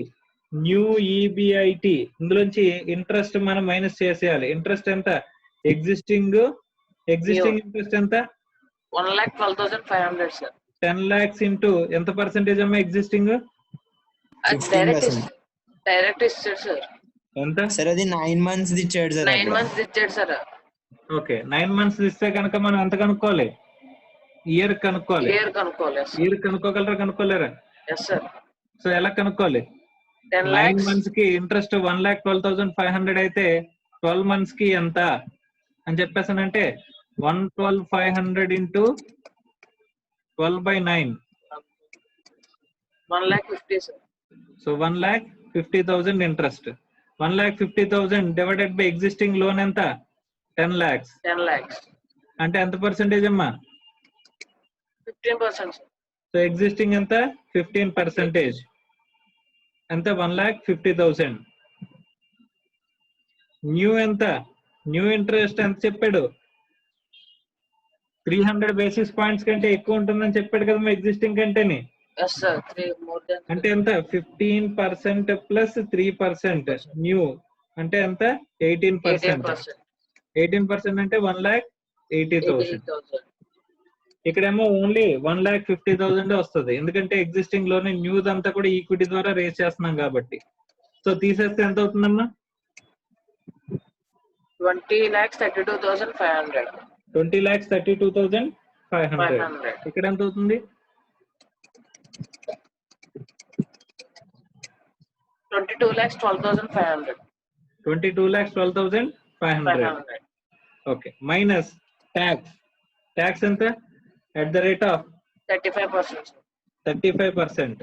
S1: న్యూ ఈబిఐటి. ఇందులోంచి ఇంట్రెస్ట్ మనం మైనస్ చేసేయాలి. ఇంట్రెస్ట్ ఎంత? ఎగ్జిస్టింగ్ ఇంట్రెస్ట్ ఎంత?
S5: 1,12,500 సార్.
S1: 10 lakhs ఇంటూ ఎంత పర్సెంటేజ్ అమ్మా ఎగ్జిస్టింగ్?
S5: డైరెక్ట్ ఇచ్చాడు సార్.
S1: ఎంత
S3: సార్? అది 9 months ఇచ్చాడు సార్.
S5: 9 months ఇచ్చాడు సార్.
S1: ఓకే, 9 months ఇస్తే కనుక మనం ఎంత కనుక్కోవాలి? ఇయర్ కనుక్కోవాలి. ఇయర్ కనుక్కోగలరా? కనుక్కోలేరా?
S5: Yes sir.
S1: సో ఎలా కనుక్కోవాలి?
S5: 10
S1: 9
S5: lakhs
S1: months కి ఇంట్రెస్ట్ 1,12,500 అయితే 12 months కి ఎంత అని చెప్పేసానంటే 112,500 into 12/9.
S5: 1,50,000 sir.
S1: So 1,50,000 interest. 1,50,000 divided by existing loan ఎంత? 10 lakhs.
S5: 10 lakhs
S1: అంటే ఎంత పర్సెంటేజ్ అమ్మా?
S5: 15% సార్.
S1: సో ఎగ్జిస్టింగ్ ఎంత? 15%. ఎంత? 1,50,000. న్యూ ఎంత? న్యూ ఇంట్రెస్ట్ ఎంత చెప్పాడు? 300 basis points కంటే ఎక్కువ ఉంటుందని చెప్పాడు కదమ్మా ఎగ్జిస్టింగ్ కంటేని.
S5: Yes sir. 3 more than.
S1: అంటే ఎంత? 15% ప్లస్ 3% న్యూ అంటే ఎంత? 18%. 18% అంటే 1,80,000. ఇక్కడేమో ఓన్లీ 1,50,000 వస్తుంది ఎందుకంటే ఎగ్జిస్టింగ్ లోనే న్యూ అంతా కూడా ఈక్విటీ ద్వారా రేస్ చేస్తున్నాం కాబట్టి. సో తీసేస్తే ఎంత అవుతుందమ్మా?
S5: 20,32,500.
S1: 20,32,500. ఇక్కడ ఎంత అవుతుంది?
S5: 22,12,500.
S1: 22,12,500. ఓకే, మైనస్ ట్యాక్స్ ఎంత? at the rate of
S5: 35%.
S1: 35%.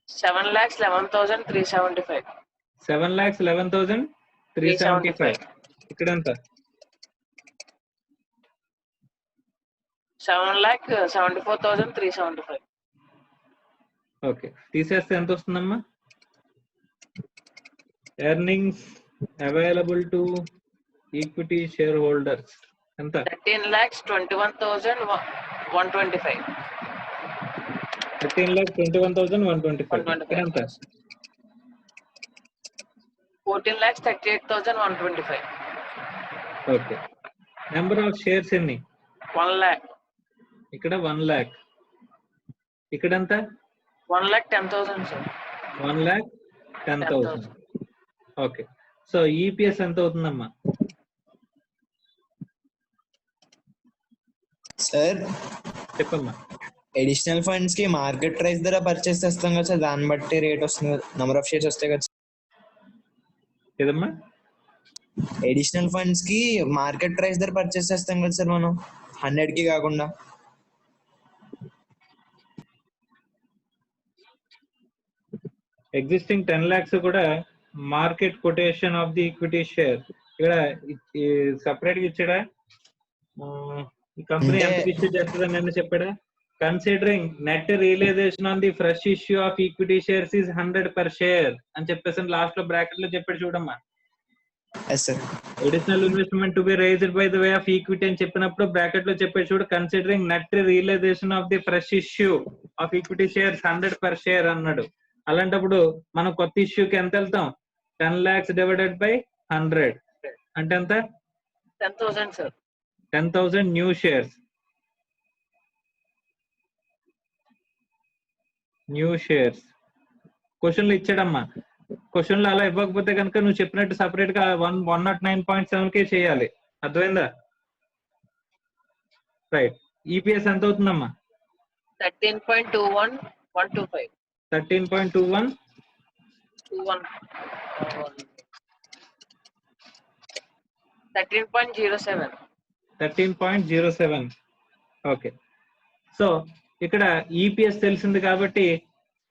S5: 7,11,375.
S1: 7,11,375. ఇక్కడ ఎంత?
S5: 7,74,375.
S1: ఓకే, తీసేస్తే ఎంత వస్తుందమ్మా? Earnings available to equity shareholders ఎంత?
S5: 13,21,125.
S1: 13,21,125. ఇక్కడ ఎంత?
S5: 14,38,125.
S1: ఓకే, నెంబర్ ఆఫ్ షేర్స్ ఎన్ని?
S5: 1 lakh.
S1: ఇక్కడ 1 lakh. ఇక్కడ ఎంత?
S5: 1,10,000 సార్.
S1: 1,10,000. ఓకే, సో ఈపీఎస్ ఎంత అవుతుందమ్మా?
S3: సార్
S1: చెప్పమ్మా.
S3: అడిషనల్ ఫండ్స్ కి మార్కెట్ ప్రైస్ ధర పర్చేస్ చేస్తాం కదా సార్, దాన్ని బట్టి రేట్ వస్తుంది, నెంబర్ ఆఫ్ షేర్స్ వస్తాయి కదా.
S1: ఏదమ్మా?
S3: అడిషనల్ ఫండ్స్ కి మార్కెట్ ప్రైస్ ధర పర్చేస్ చేస్తాం కదా సార్ మనం, 100 కి కాకుండా.
S1: ఎగ్జిస్టింగ్ 10 lakhs కూడా market quotation of the equity share ఇక్కడ సపరేట్ గా ఇచ్చాడా? ఈ కంపెనీ ఎంత ఇష్యూ చేస్తుందని నేను చెప్పాడా? Considering net realization on the fresh issue of equity shares is 100 per share అని చెప్పేసి లాస్ట్ లో బ్రాకెట్ లో చెప్పాడు చూడమ్మా. Additional investment to be raised by the way of equity అని చెప్పినప్పుడు బ్రాకెట్ లో చెప్పాడు చూడు, considering net realization of the fresh issue of equity shares 100 per share అన్నాడు. అలాంటప్పుడు మనం కొత్త ఇష్యూకి ఎంత వెళ్తాం? 10 lakhs డివైడెడ్ బై 100 అంటే ఎంత?
S5: 10,000 sir.
S1: 10,000 new shares. New shares క్వశ్చన్లు ఇచ్చాడమ్మా. క్వశ్చన్లు అలా ఇవ్వకపోతే కనుక నువ్వు చెప్పినట్టు సపరేట్ గా 109.7K చేయాలి. అర్థమైందా? రైట్. ఈపీఎస్ ఎంత అవుతుందమ్మా?
S5: 13.21
S1: 13.21
S5: 13.07.
S1: 13.07. ఓకే. సో ఇక్కడ ఈపీఎస్ తెలిసింది కాబట్టి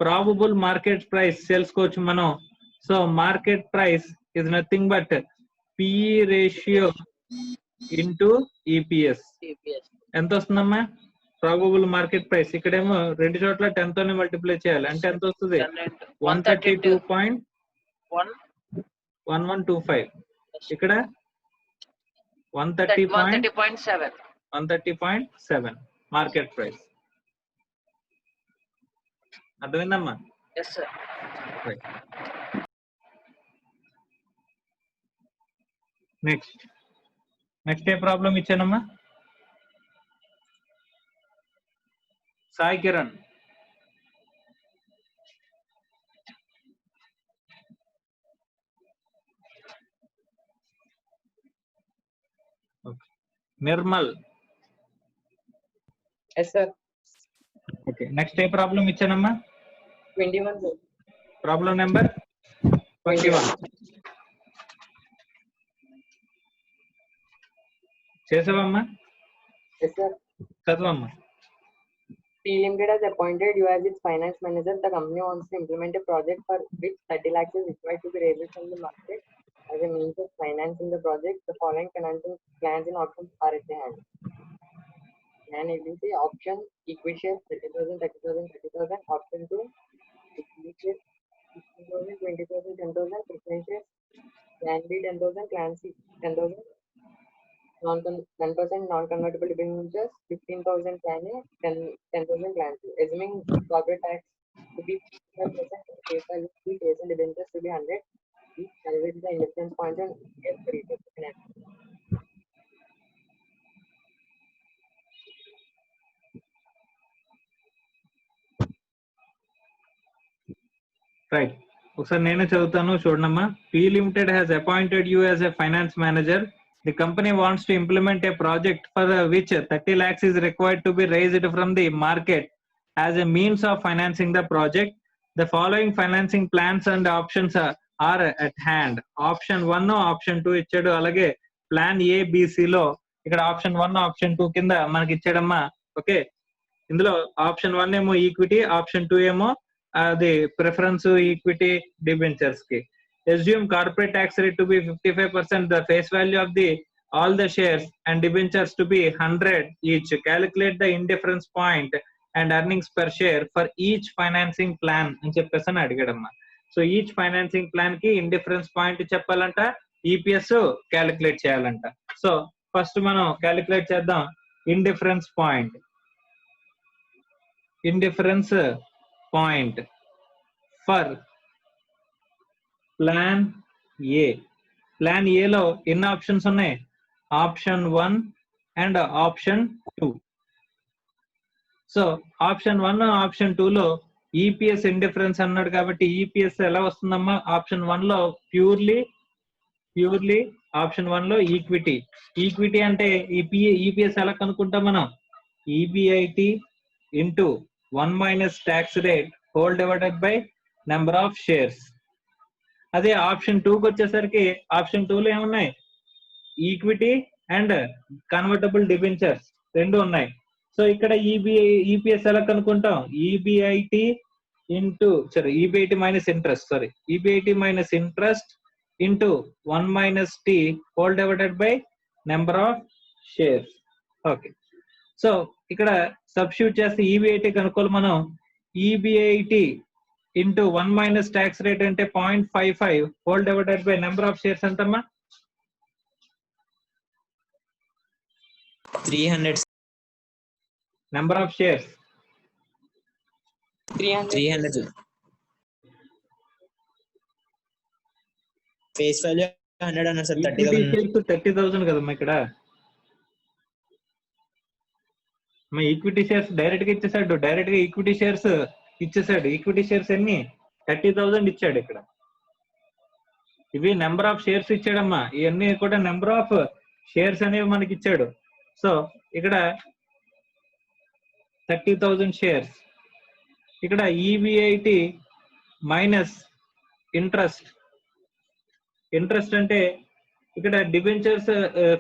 S1: ప్రాబబుల్ మార్కెట్ ప్రైస్ తెలుసుకోవచ్చు మనం. So market price is nothing but PE ratio into EPS. ఎంత వస్తుందమ్మా ప్రాబబుల్ మార్కెట్ ప్రైస్? ఇక్కడేమో రెండు చోట్ల 10 తోనే మల్టిప్లై చేయాలి అంటే ఎంత వస్తుంది? 132.1125. ఇక్కడ 130.7 మార్కెట్ ప్రైస్. అర్థమైందమ్మా?
S5: Yes sir.
S1: నెక్స్ట్ ఏ ప్రాబ్లం ఇచ్చానమ్మా? Sai Kiran. Nirmal.
S6: Yes sir.
S1: Okay. Next ఏ ప్రాబ్లం ఇచ్చానమ్మా?
S6: 21 sir.
S1: ప్రాబ్లం నెంబర్ 21 చేసావమ్మా?
S6: Yes sir.
S1: చదవమ్మా.
S6: T Limited has appointed you as its finance manager. The company wants to implement a project for which 30 lakhs is required to be raised from the market as a means of financing the project. The following financing plans and options are at hand. And you can see option equity share 30,000, 30,000, 30,000. Option 2 equity share 15,000, 20,000, 10,000. Preference shares plan B 10,000, plan C 10,000. 10% non-convertible debentures 15,000 plan A, 10,000 plan C. Assuming corporate tax to be 5%, face value to be face and debentures to be 100. Each calculate the indifference point and get the rate of finance.
S1: Right. ఒకసారి నేనే చదువుతాను చూడమ్మా. P Limited has appointed you as a finance manager. The company wants to implement a project for which 30 lakhs is required to be raised from the market as a means of financing the project. The following financing plans and options are at hand. Option 1, option 2 ఇచ్చాడు. అలాగే plan A, B, C లో ఇక్కడ option 1, option 2 కింద మనకి ఇచ్చాడమ్మా. Okay. ఇందులో option 1 ఏమో equity, option 2 ఏమో అది ప్రిఫరెన్స్ ఈక్విటీ డిబెంచర్స్ కి. Assume corporate tax rate to be 55%, the face value of all the shares and debentures to be 100 each. Calculate the indifference point and earnings per share for each financing plan అని చెప్పేసి అని అడిగాడమ్మా. So each financing plan కి indifference point చెప్పాలంట, EPS calculate చేయాలంట. So first మనం calculate చేద్దాం indifference point. Indifference point for plan A. Plan ఏలో ఎన్ని options ఉన్నాయి? Option 1 and option 2. So option 1, option 2 లో ఈపీఎస్ ఇండిఫరెన్స్ అన్నాడు కాబట్టి ఈపీఎస్ ఎలా వస్తుందమ్మా? ఆప్షన్ 1 లో ప్యూర్లీ ఆప్షన్ 1 లో ఈక్విటీ అంటే ఈపీఎస్ ఎలా కనుక్కుంటాం మనం? EBIT into 1 minus tax rate whole divided by number of shares. అదే ఆప్షన్ 2కి వచ్చేసరికి ఆప్షన్ 2లో ఏమున్నాయి, ఈక్విటీ అండ్ కన్వర్టబుల్ డిబెంచర్స్ రెండు ఉన్నాయి. సో ఇక్కడ ఈపీఎస్ ఎలా కనుక్కుంటాం, EBIT minus interest, EBIT minus interest into 1 minus t whole divided by number of shares. Okay, so ఇక్కడ సబ్స్టిట్యూట్ చేస్తే ఈబిఐటి కనుక్కోవాలి మనం. EBIT into 1 minus tax rate అంటే 0.55 whole divided by number of shares ఎంతమ్మా,
S3: 300.
S1: నెంబర్ of షేర్స్
S3: 300. Face value 100 అన్నారు sir.
S1: 30,000 కదమ్మా ఇక్కడ. మా ఈక్విటీ షేర్స్ డైరెక్ట్ గా ఇచ్చేసాడు, డైరెక్ట్ గా ఈక్విటీ షేర్స్ ఇచ్చేసాడు. ఈక్విటీ షేర్స్ ఎన్ని 30,000 ఇచ్చాడు ఇక్కడ. ఇవి నెంబర్ ఆఫ్ షేర్స్ ఇచ్చాడమ్మా, ఇవన్నీ కూడా నెంబర్ ఆఫ్ షేర్స్ అనేవి మనకి ఇచ్చాడు. సో ఇక్కడ 30,000 షేర్స్. ఇక్కడ ఈబిఐటి మైనస్ ఇంట్రెస్ట్ అంటే ఇక్కడ debentures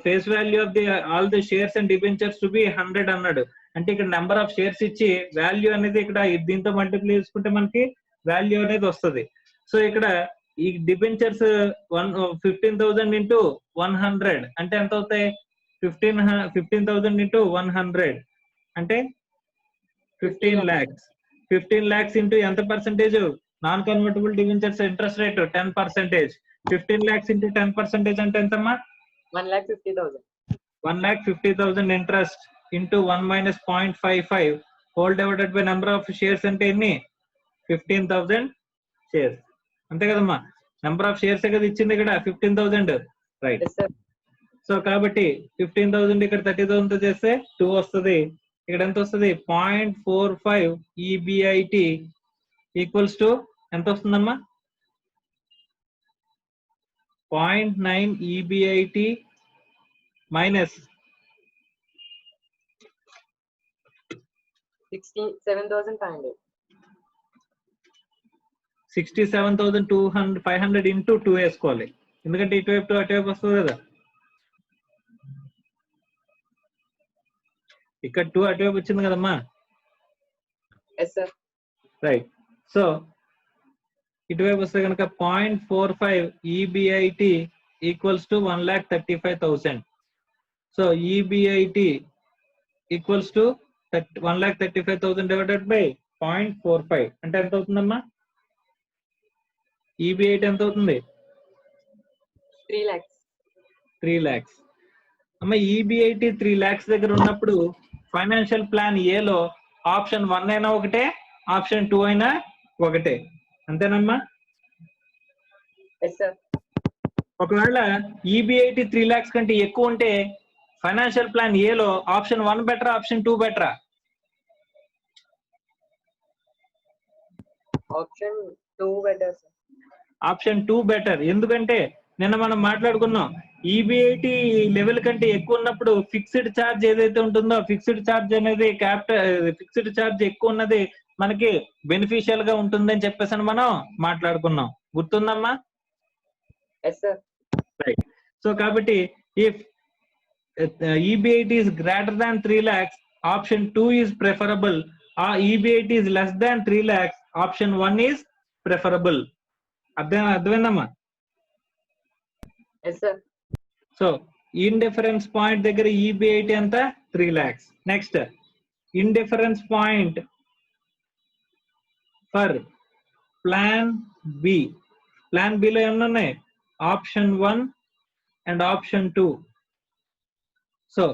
S1: face value of the all the shares and debentures to be 100 అన్నాడు. అంటే ఇక్కడ నెంబర్ ఆఫ్ షేర్స్ ఇచ్చి వాల్యూ అనేది ఇక్కడ దీంతో మల్టిప్లై చేసుకుంటే మనకి వాల్యూ అనేది వస్తుంది. సో ఇక్కడ ఈ డిబెంచర్స్ 15,000 ఇంటూ 100 అంటే ఎంత అవుతాయి, 15,000 ఇంటూ 100 అంటే 15 lakhs. 15 lakhs ఇంటూ ఎంత percentage, non convertible debentures interest rate 10%. 15 lakhs into 10% అంటే ఎంతమ్మా,
S6: 1,50,000.
S1: 1,50,000 interest into 1 minus 0.55 whole divided by number of shares అంటే ఎన్ని, 15,000 షేర్స్. అంతే కదమ్మా, నెంబర్ ఆఫ్ షేర్స్ కదా ఇచ్చింది ఇక్కడ 15,000, రైట్.
S6: Yes, sir.
S1: సో కాబట్టి 15,000 ఇక్కడ 30,000 తో చేస్తే 2 వస్తుంది. ఇక్కడ ఎంత వస్తుంది, 0.45 ఈబిఐటి ఈక్వల్స్ టు ఎంత వస్తుందమ్మా, 0.9 ఈబిఐటి మైనస్
S6: 67,500.
S1: 67,500 ఇంటూ 2 వేసుకోవాలి, ఎందుకంటే ఇటువైపు అటువైపు వస్తుంది కదా. ఇక్కడ 2 అటువైపు వచ్చింది కదమ్మా,
S6: Yes, sir.
S1: రైట్. సో ఇటువైపు వస్తే కనుక 0.45 EBIT equals to 1,35,000. So EBIT equals to 1,35,000 divided by 0.45 అంటే ఎంత అవుతుందమ్మా, ఈబిఐటి ఎంత అవుతుంది,
S6: 3 lakhs.
S1: 3 lakhs. అమ్మ ఈబిఐటి 3 lakhs దగ్గర ఉన్నప్పుడు ఫైనాన్షియల్ ప్లాన్ ఏలో ఆప్షన్ 1 అయినా ఒకటే, ఆప్షన్ 2 అయినా ఒకటే, అంతేనమ్మా.
S6: Yes, sir.
S1: ఒకవేళ ఈబిఐటి 3 lakhs కంటే ఎక్కువ ఉంటే ఫైనాన్షియల్ ప్లాన్ ఏలో ఆప్షన్ 1 బెటరా, ఆప్షన్ 2 బెటరా?
S6: Option 2 better, sir.
S1: Option 2 better. ఎందుకంటే నిన్న మనం మాట్లాడుకున్నాం, ఈబిఐటి లెవెల్ కంటే ఎక్కువ ఉన్నప్పుడు ఫిక్స్డ్ ఛార్జ్ ఏదైతే ఉంటుందో ఫిక్స్డ్ ఛార్జ్ అనేది ఫిక్స్డ్ ఛార్జ్ ఎక్కువ ఉన్నది మనకి బెనిఫిషియల్ గా ఉంటుందని చెప్పేసి మనం మాట్లాడుకున్నాం, గుర్తుందమ్మా?
S6: Yes, sir.
S1: రైట్. సో కాబట్టి if EBIT is greater than 3 lakhs, option 2 is preferable. EBIT is less than 3 lakhs, option 1 is preferable. అర్థమైందమ్మా?
S6: Yes, sir.
S1: So indifference point దగ్గర EBIT ఎంత, 3 lakhs. Next indifference point for plan B. Plan బిలో ఏమన్నా ఉన్నాయి, option 1 and option 2. So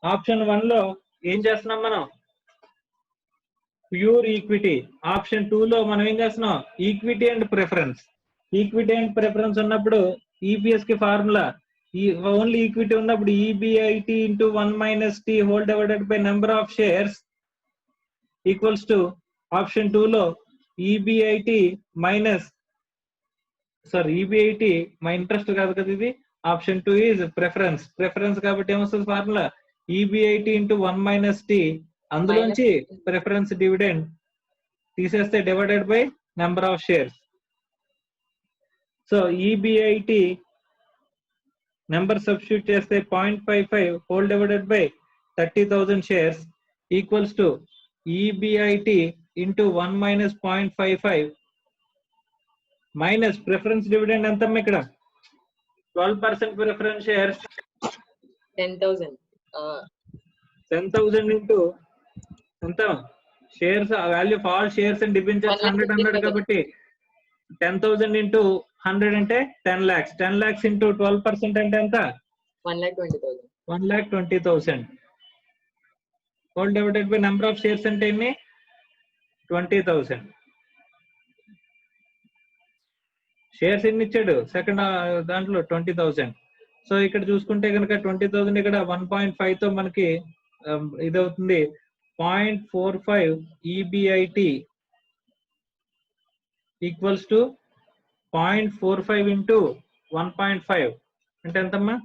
S1: option 1 లో ఏం చేస్తున్నాం మనం, ప్యూర్ ఈక్విటీ. ఆప్షన్ 2 లో మనం ఏం చేస్తున్నాం, equity and preference. Equity and preference ఉన్నప్పుడు ఈపీఎస్ కి ఫార్ములా ఓన్లీ ఈక్విటీ ఉన్నప్పుడు EBIT into 1 minus t whole divided by number of shares equals to option 2 లో EBIT మైనస్ EBIT మా ఇంట్రెస్ట్ కాదు కదా ఇది, ఆప్షన్ 2 ఈజ్ ప్రిఫరెన్స్. ప్రిఫరెన్స్ కాబట్టి ఏమొస్తుంది formula, EBIT into 1 minus t అందులోంచి ప్రిఫరెన్స్ డివిడెండ్ తీసేస్తే divided by number of shares. So EBIT number substitute చేస్తే 0.55 whole divided by 30,000 shares equals to EBIT into 1 minus 0.55 minus preference dividend ఎంత ఇక్కడ 12% preference shares
S6: 10,000.
S1: 10,000 into ఎంత shares value of all shares and debentures 100 అన్నాడు కాబట్టి 10,000 into 100 అంటే 10 lakhs. 10 lakhs into 12% అంటే ఎంత
S6: 1,20,000.
S1: 1,20,000 whole divided by number of shares అంటే ఎన్ని 20,000. షేర్స్ ఎన్ని ఇచ్చాడు సెకండ్ దాంట్లో 20,000. సో ఇక్కడ చూసుకుంటే కనుక 20,000 ఇక్కడ 1.5 తో మనకి ఇదవుతుంది 0.45 ఈబిఐటి ఈక్వల్స్ టు 0.45 ఇంటూ 1.5 అంటే ఎంతమ్మా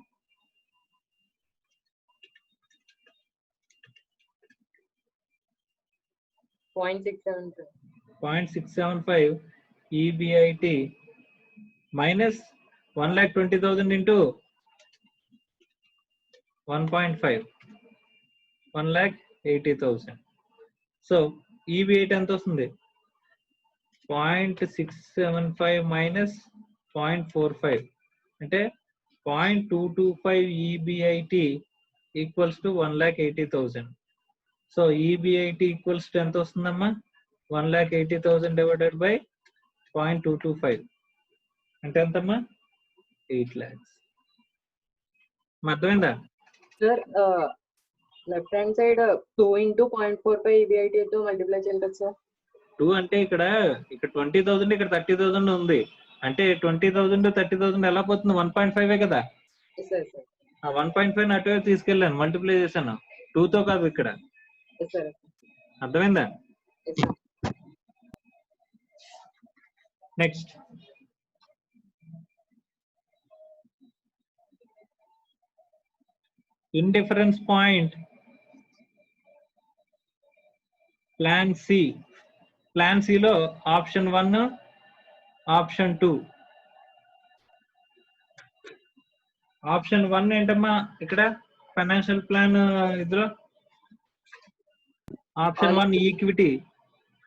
S1: 0.675 EBIT minus 1,20,000 into 1.5 1,80,000. So EBIT ఎంత వస్తుంది 0.675 minus 0.45 అంటే 0.225 EBIT equals to 1,80,000. So EBIT equals to ఎంత వస్తుందమ్మా 1,80,000 divided by 0.225 అంటే ఎంతమ్మా 8 lakhs. అర్థమైందా
S6: Sir, left hand side 2 into 0.45 EBIT తో మల్టిప్లై చేయాలి సార్
S1: 2 అంటే ఇక్కడ 20,000 ఇక్కడ 30,000 ఉంది అంటే 20,000 30,000 ఎలా పోతుంది 1.5 కదా
S6: సార్
S1: ఆ 1.5 అటు తీసుకెళ్ళాను మల్టిప్లై చేశాను 2 తో కాదు ఇక్కడ
S6: సార్
S1: అర్థమైందా next indifference point plan C లో ఆప్షన్ 1 ఆప్షన్ 2 ఆప్షన్ 1 ఏంటమ్మా ఇక్కడ ఫైనాన్షియల్ ప్లాన్ ఇదిలో option 1 equity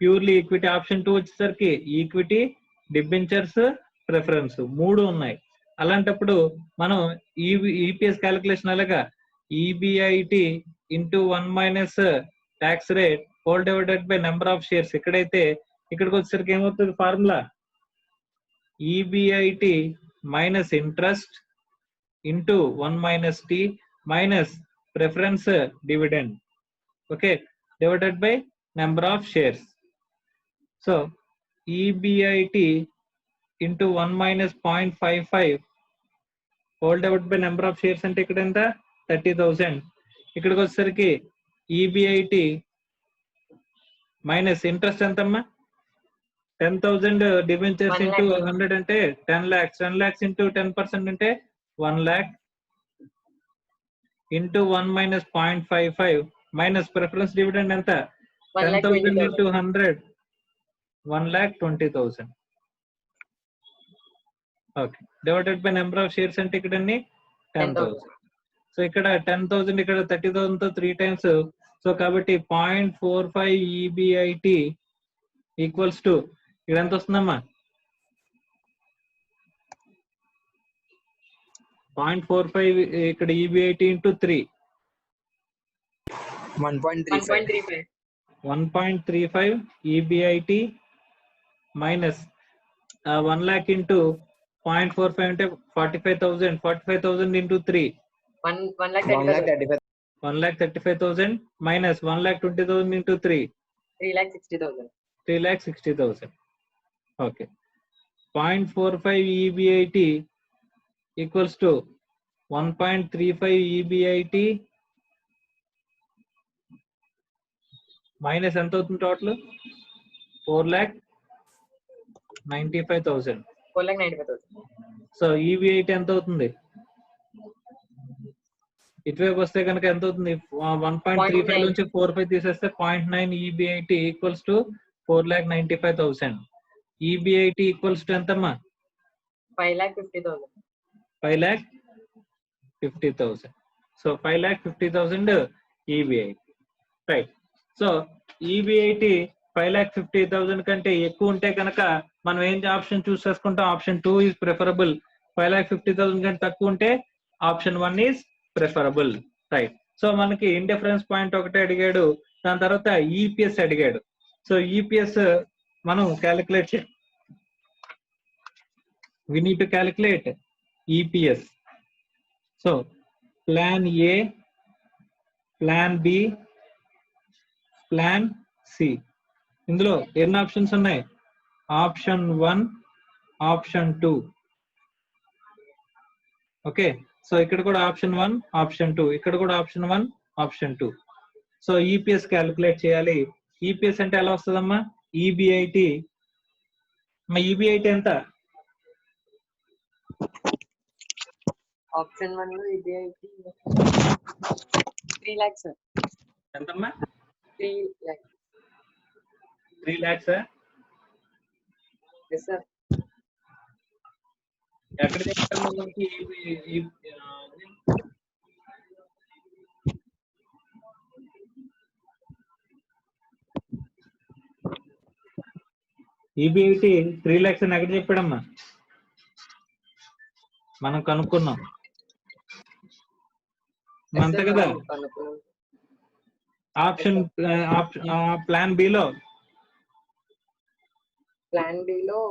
S1: purely equity option 2 వచ్చేసరికి ఈక్విటీ డిబెంచర్స్ ప్రిఫరెన్స్ 3 ఉన్నాయి అలాంటప్పుడు మనం ఈపీఎస్ క్యాలిక్యులేషన్ అలాగా EBIT into 1 minus tax rate whole divided by number of shares ఇక్కడైతే ఇక్కడికి వచ్చేసరికి ఏమవుతుంది formula EBIT minus interest into 1 minus T minus preference dividend okay divided by number of shares. So EBIT into 1 minus 0.55 whole divided by number of shares అంటే ఇక్కడ ఎంత 30,000 ఇక్కడికి వచ్చేసరికి EBIT minus interest ఎంతమ్మా 10,000 డిబెంచర్స్ ఇంటూ 100 అంటే 10 lakhs 10 lakhs into 10% అంటే 1 lakh into 1 minus 0.55 minus preference dividend ఎంత 10,000 into 100 1,20,000 okay divided by number of shares అంటే ఇక్కడ 10,000 సో ఇక్కడ 10,000 ఇక్కడ 30,000 తో 3 times సో కాబట్టి 0.45 EBIT ఈక్వల్స్ టు ఇక్కడ ఎంత వస్తుందమ్మా 0.45 ఇక్కడ EBIT into 3 1.35 EBIT minus 1 lakh into 0.45 అంటే 45,000 into 3 1,35,000 minus 1,20,000 into 3 3,60,000 okay 0.45 EBIT equals to 1.35 EBIT minus ఎంత అవుతుంది టోటల్ 4,95,000 సో ఈబిఐటి ఎంత అవుతుంది ఇటువైపు వస్తే కనుక ఎంత అవుతుంది? 1.35
S6: 0.9.
S1: నుంచి 4.5 తీసేస్తే 0.9 EBIT equals to 4,95,000. EBIT equals to ఎంతమ్మా?
S6: 5,50,000.
S1: 5,50,000. So 5,50,000 EBIT, right. So EBIT 5,50,000 కంటే ఎక్కువ ఉంటే కనుక మనం ఏం ఆప్షన్ చూస్ చేసుకుంటాం? Option 2 is preferable. 5,50,000 కంటే తక్కువ ఉంటే option 1 is preferable, right. So మనకి ఇండిఫరెన్స్ పాయింట్ ఒకటే అడిగాడు, దాని తర్వాత ఈపీఎస్ అడిగాడు. సో ఈపీఎస్ మనం calculate we need to calculate EPS. So plan A, plan B, plan C. ఇందులో ఎన్ని ఆప్షన్స్ ఉన్నాయి? Option 1, option 2. ఓకే, సో ఇక్కడ కూడా ఆప్షన్ 1, ఆప్షన్ 2, ఇక్కడ కూడా option 1, option 2. So EPS calculate చేయాలి. ఈపీఎస్ అంటే ఎలా వస్తుందమ్మా? ఈబిఐటి. మా ఈబిఐటి ఎంత?
S6: Option 1 లో EBIT 3 lakhs sir.
S1: ఎంతమ్మా?
S6: 3 lakhs.
S1: 3 lakhs.
S6: Yes sir.
S1: ఎక్కడ చెప్తాము మనకి ఈబిఐటి 3 lakhs అని ఎక్కడ చెప్పాడమ్మా? మనం కనుక్కున్నాం అంతే కదా. ఆప్షన్ ప్లాన్ బి లో,
S6: ప్లాన్ బి లో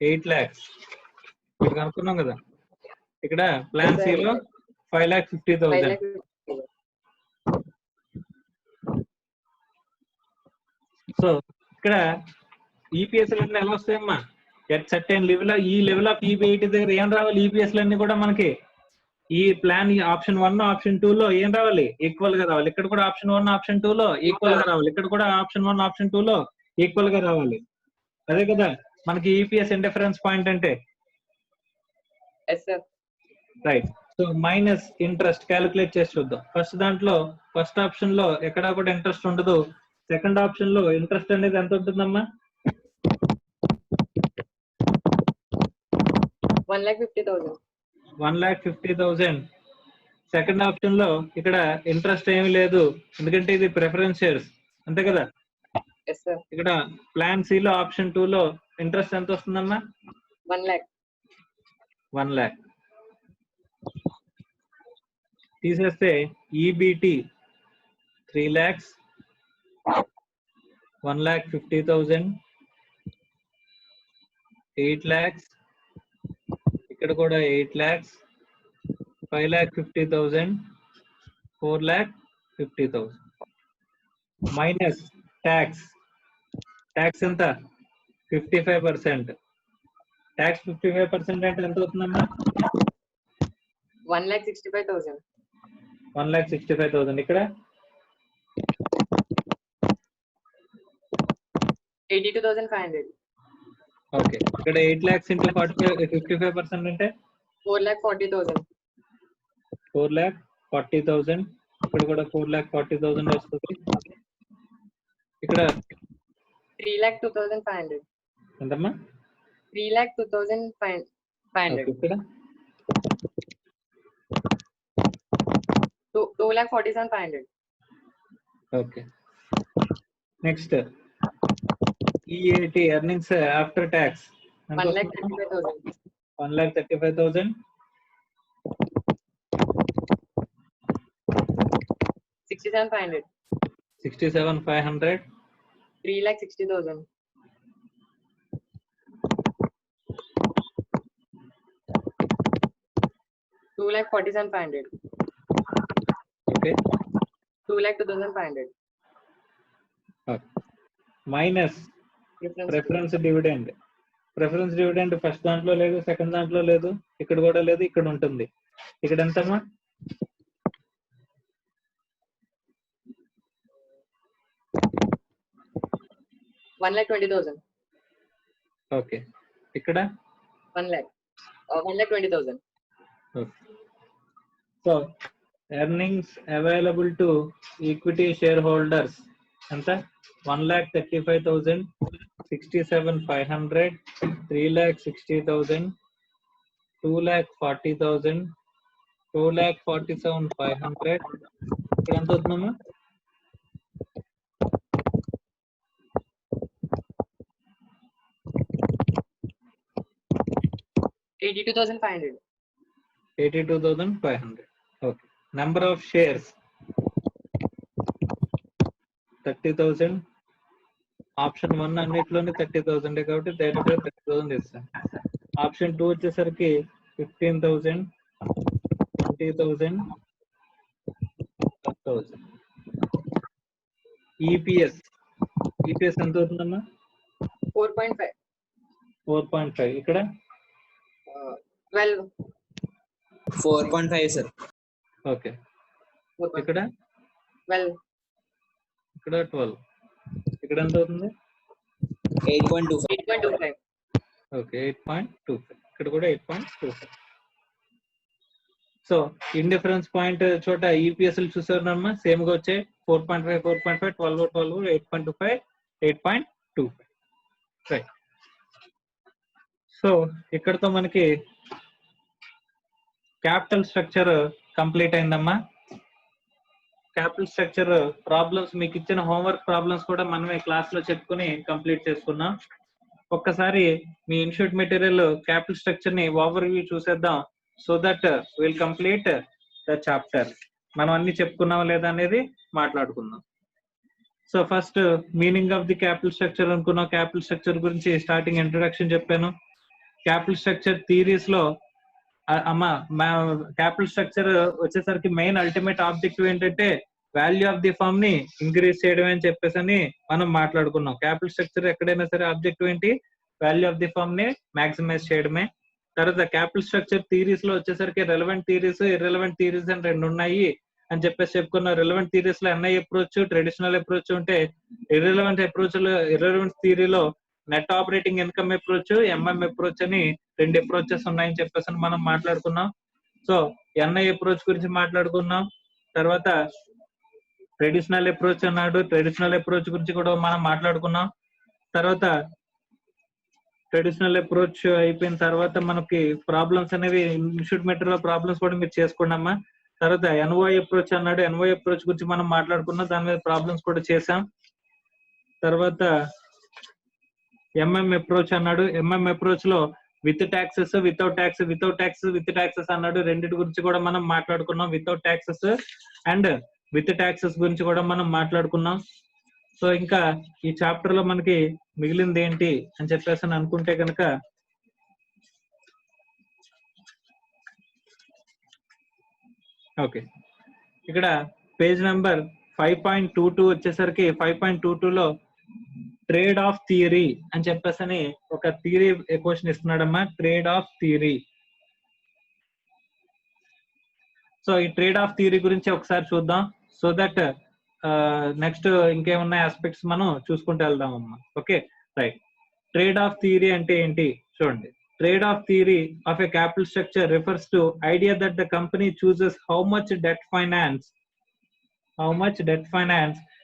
S1: 8 lakhs ఇక్కడ కనుక్కున్నాం కదా. ఇక్కడ ప్లాన్ సి లో 5,50,000. సో ఇక్కడ ఈపీఎస్ లన్నీ ఎలా వస్తాయమ్మా? ఎట్ సర్టెన్ లెవెల్, ఈ లెవెల్ ఆఫ్ ఈబిఐటి దగ్గర ఏం రావాలి? ఈపీఎస్ లన్నీ కూడా మనకి ఈ ప్లాన్ ఆప్షన్ 1, ఆప్షన్ 2 లో ఏం రావాలి? ఈక్వల్ గా రావాలి. ఇక్కడ కూడా ఆప్షన్ 1, ఆప్షన్ 2 లో ఈక్వల్ గా రావాలి. ఇక్కడ కూడా ఆప్షన్ 1, ఆప్షన్ 2 లో ఈక్వల్ గా రావాలి. అదే కదా మనకి ఈపీఎస్ ఇండిఫరెన్స్ పాయింట్ అంటే, right. So minus interest calculate చేసి చూద్దాం. ఫస్ట్ ఆప్షన్ లో ఎక్కడా కూడా ఇంట్రెస్ట్ ఉండదు. సెకండ్ ఆప్షన్ లో ఇంట్రెస్ట్ అనేది ఎంత ఉంటుందమ్మా?
S6: 1,50,000.
S1: 1,50,000. సెకండ్ ఆప్షన్ లో ఇక్కడ ఇంట్రెస్ట్ ఏమి లేదు, ఎందుకంటే ఇది ప్రిఫరెన్స్ షేర్స్, అంతే కదా. ఇక్కడ ప్లాన్ సి లో ఆప్షన్ 2 లో ఇంట్రెస్ట్ ఎంత వస్తుందమ్మా?
S6: 1 lakh.
S1: 1 lakh. తీసేస్తే ఈబిటి 3 lakhs, 1,50,000, 8 lakhs, ఇక్కడ కూడా 8 lakhs, 5,50,000, 4,50,000. Minus tax. ట్యాక్స్ ఎంత? 55%. ట్యాక్స్ 55% అంటే ఎంత అవుతుందమ్మా?
S6: 1,65,000.
S1: 1,65,000. ఇక్కడ
S6: 82,500.
S1: ఓకే, ఇక్కడ 8 lakhs into 55% అంటే
S6: 4,40,000.
S1: 4,40,000. ఇక్కడ కూడా 4,40,000 వస్తుంది. ఇక్కడ
S6: 3,02,500.
S1: ఎంతమ్మా?
S6: 3,02,500.
S1: ఇక్కడ
S6: 2,47,500.
S1: Okay. Next EAT earnings after tax
S6: 1,35,000.
S1: 1,35,000.
S6: 67,500.
S1: 67,500.
S6: 3,60,000. 2,47,500.
S1: Okay.
S6: 2,02,500.
S1: Minus preference dividend. Preference dividend first దాంట్లో లేదు, సెకండ్ దాంట్లో లేదు, ఇక్కడ కూడా లేదు, ఇక్కడ ఉంటుంది. ఇక్కడ ఎంతమ్మా?
S6: 1,20,000.
S1: ఓకే. ఇక్కడ
S6: 1 lakh. 1,20,000.
S1: Okay. So earnings available to equity shareholders ఎంత 1,35,000, 67,500, 3,60,000, 2,40,000, 2,47,500. ఇక్కడ ఎంత అవుతుందమ్మా?
S6: 82,500.
S1: 82,500. Okay. Number of shares 30,000. Option 1 అన్నిట్లోనే 30,000 కాబట్టి డైరెక్ట్ 30,000 ఇస్తాను. ఆప్షన్ 2 వచ్చేసరికి 15,000, 20,000, 10,000. ఈపీఎస్ ఎంత అవుతుందమ్మా?
S6: 4.5.
S1: 4.5. ఇక్కడ
S6: 12.
S3: 4.5 సార్.
S1: ఓకే. ఇక్కడ
S6: 12.
S1: ఇక్కడ 12. ఇక్కడ ఎంత అవుతుంది?
S3: 8.25.
S1: ఓకే, 8.25. ఇక్కడ కూడా 8.25. సో ఇండిఫరెన్స్ పాయింట్ చోట ఈపీఎస్ చూసారమ్మా, సేమ్ గా వచ్చాయి. 4.5, 4.5, 12, 12, 8.25, 8.25. రైట్. సో ఇక్కడతో మనకి క్యాపిటల్ స్ట్రక్చర్ కంప్లీట్ అయిందమ్మా. క్యాపిటల్ స్ట్రక్చర్ ప్రాబ్లమ్స్ మీకు ఇచ్చిన హోంవర్క్ ప్రాబ్లమ్స్ కూడా మనమే క్లాస్ లో చెప్పుకుని కంప్లీట్ చేసుకున్నాం. ఒక్కసారి మీ ఇన్స్టిట్యూట్ మెటీరియల్ క్యాపిటల్ స్ట్రక్చర్ ని ఓవర్ వ్యూ చూసేద్దాం. So that will complete the chapter. మనం అన్ని చెప్పుకున్నాం లేదా అనేది మాట్లాడుకుందాం. So first meaning of the capital structure అనుకున్నాం. క్యాపిటల్ స్ట్రక్చర్ గురించి స్టార్టింగ్ ఇంట్రొడక్షన్ చెప్పాను. క్యాపిటల్ స్ట్రక్చర్ థియరీస్ లో క్యాపిటల్ స్ట్రక్చర్ వచ్చేసరికి మెయిన్ అల్టిమేట్ ఆబ్జెక్టివ్ ఏంటంటే వాల్యూ ఆఫ్ ది ఫర్మ్ ని ఇంక్రీజ్ చేయడం అని చెప్పేసి అని మనం మాట్లాడుకున్నాం. క్యాపిటల్ స్ట్రక్చర్ ఎక్కడైనా సరే ఆబ్జెక్టివ్ ఏంటి? వాల్యూ ఆఫ్ ది ఫర్మ్ ని మాక్సిమైజ్ చేయడమే. తర్వాత క్యాపిటల్ స్ట్రక్చర్ థియరీస్ లో వచ్చేసరికి రెలవెంట్ థియరీస్, ఇర్రెలవెంట్ థియరీస్ అని రెండు ఉన్నాయి అని చెప్పేసి చెప్పుకున్నాం. రెలవెంట్ థియరీస్ లో ఎన్ఐ అప్రోచ్, ట్రెడిషనల్ అప్రోచ్ ఉంటే ఇర్రెలవెంట్ థియరీలో net operating income approach, MM approach అని రెండు అప్రోచెస్ ఉన్నాయని చెప్పేసి మనం మాట్లాడుకున్నాం. సో ఎన్ఐ అప్రోచ్ గురించి మాట్లాడుకున్నాం. తర్వాత ట్రెడిషనల్ అప్రోచ్ అన్నాడు, ట్రెడిషనల్ అప్రోచ్ గురించి కూడా మనం మాట్లాడుకున్నాం. తర్వాత ట్రెడిషనల్ అప్రోచ్ అయిపోయిన తర్వాత మనకి ప్రాబ్లమ్స్ అనేవి ఇన్స్టిట్యూట్ మెటీరియల్ ప్రాబ్లమ్స్ కూడా మీరు చేసుకున్నామా. తర్వాత ఎన్ఓఐ అప్రోచ్ అన్నాడు, ఎన్ఓఐ అప్రోచ్ గురించి మనం మాట్లాడుకున్నాం, దాని మీద ప్రాబ్లమ్స్ కూడా చేసాం. తర్వాత ఎంఎం అప్రోచ్ అన్నాడు, ఎంఎం అప్రోచ్ లో with taxes, without tax, without tax, with taxes అన్నాడు. రెండింటి గురించి కూడా మనం మాట్లాడుకున్నాం. Without taxes and with taxes గురించి కూడా మనం మాట్లాడుకున్నాం. సో ఇంకా ఈ చాప్టర్ లో మనకి మిగిలింది ఏంటి అని చెప్పేసి అనుకుంటే కనుక ఓకే, ఇక్కడ పేజ్ నెంబర్ 5.22 వచ్చేసరికి 5.22 లో ట్రేడ్ ఆఫ్ థియరీ అని చెప్పేసి ఒక థియరీ క్వశ్చన్ ఇస్తున్నాడమ్మా. Trade off theory. సో ఈ ట్రేడ్ ఆఫ్ థియరీ గురించి ఒకసారి చూద్దాం. సో దట్ నెక్స్ట్ ఇంకేమున్న ఆస్పెక్ట్స్ మనం చూసుకుంటూ వెళ్దాం అమ్మా. Okay right. Trade off theory అంటే ఏంటి చూడండి. Trade off theory of a capital structure refers to idea that the company chooses how much debt finance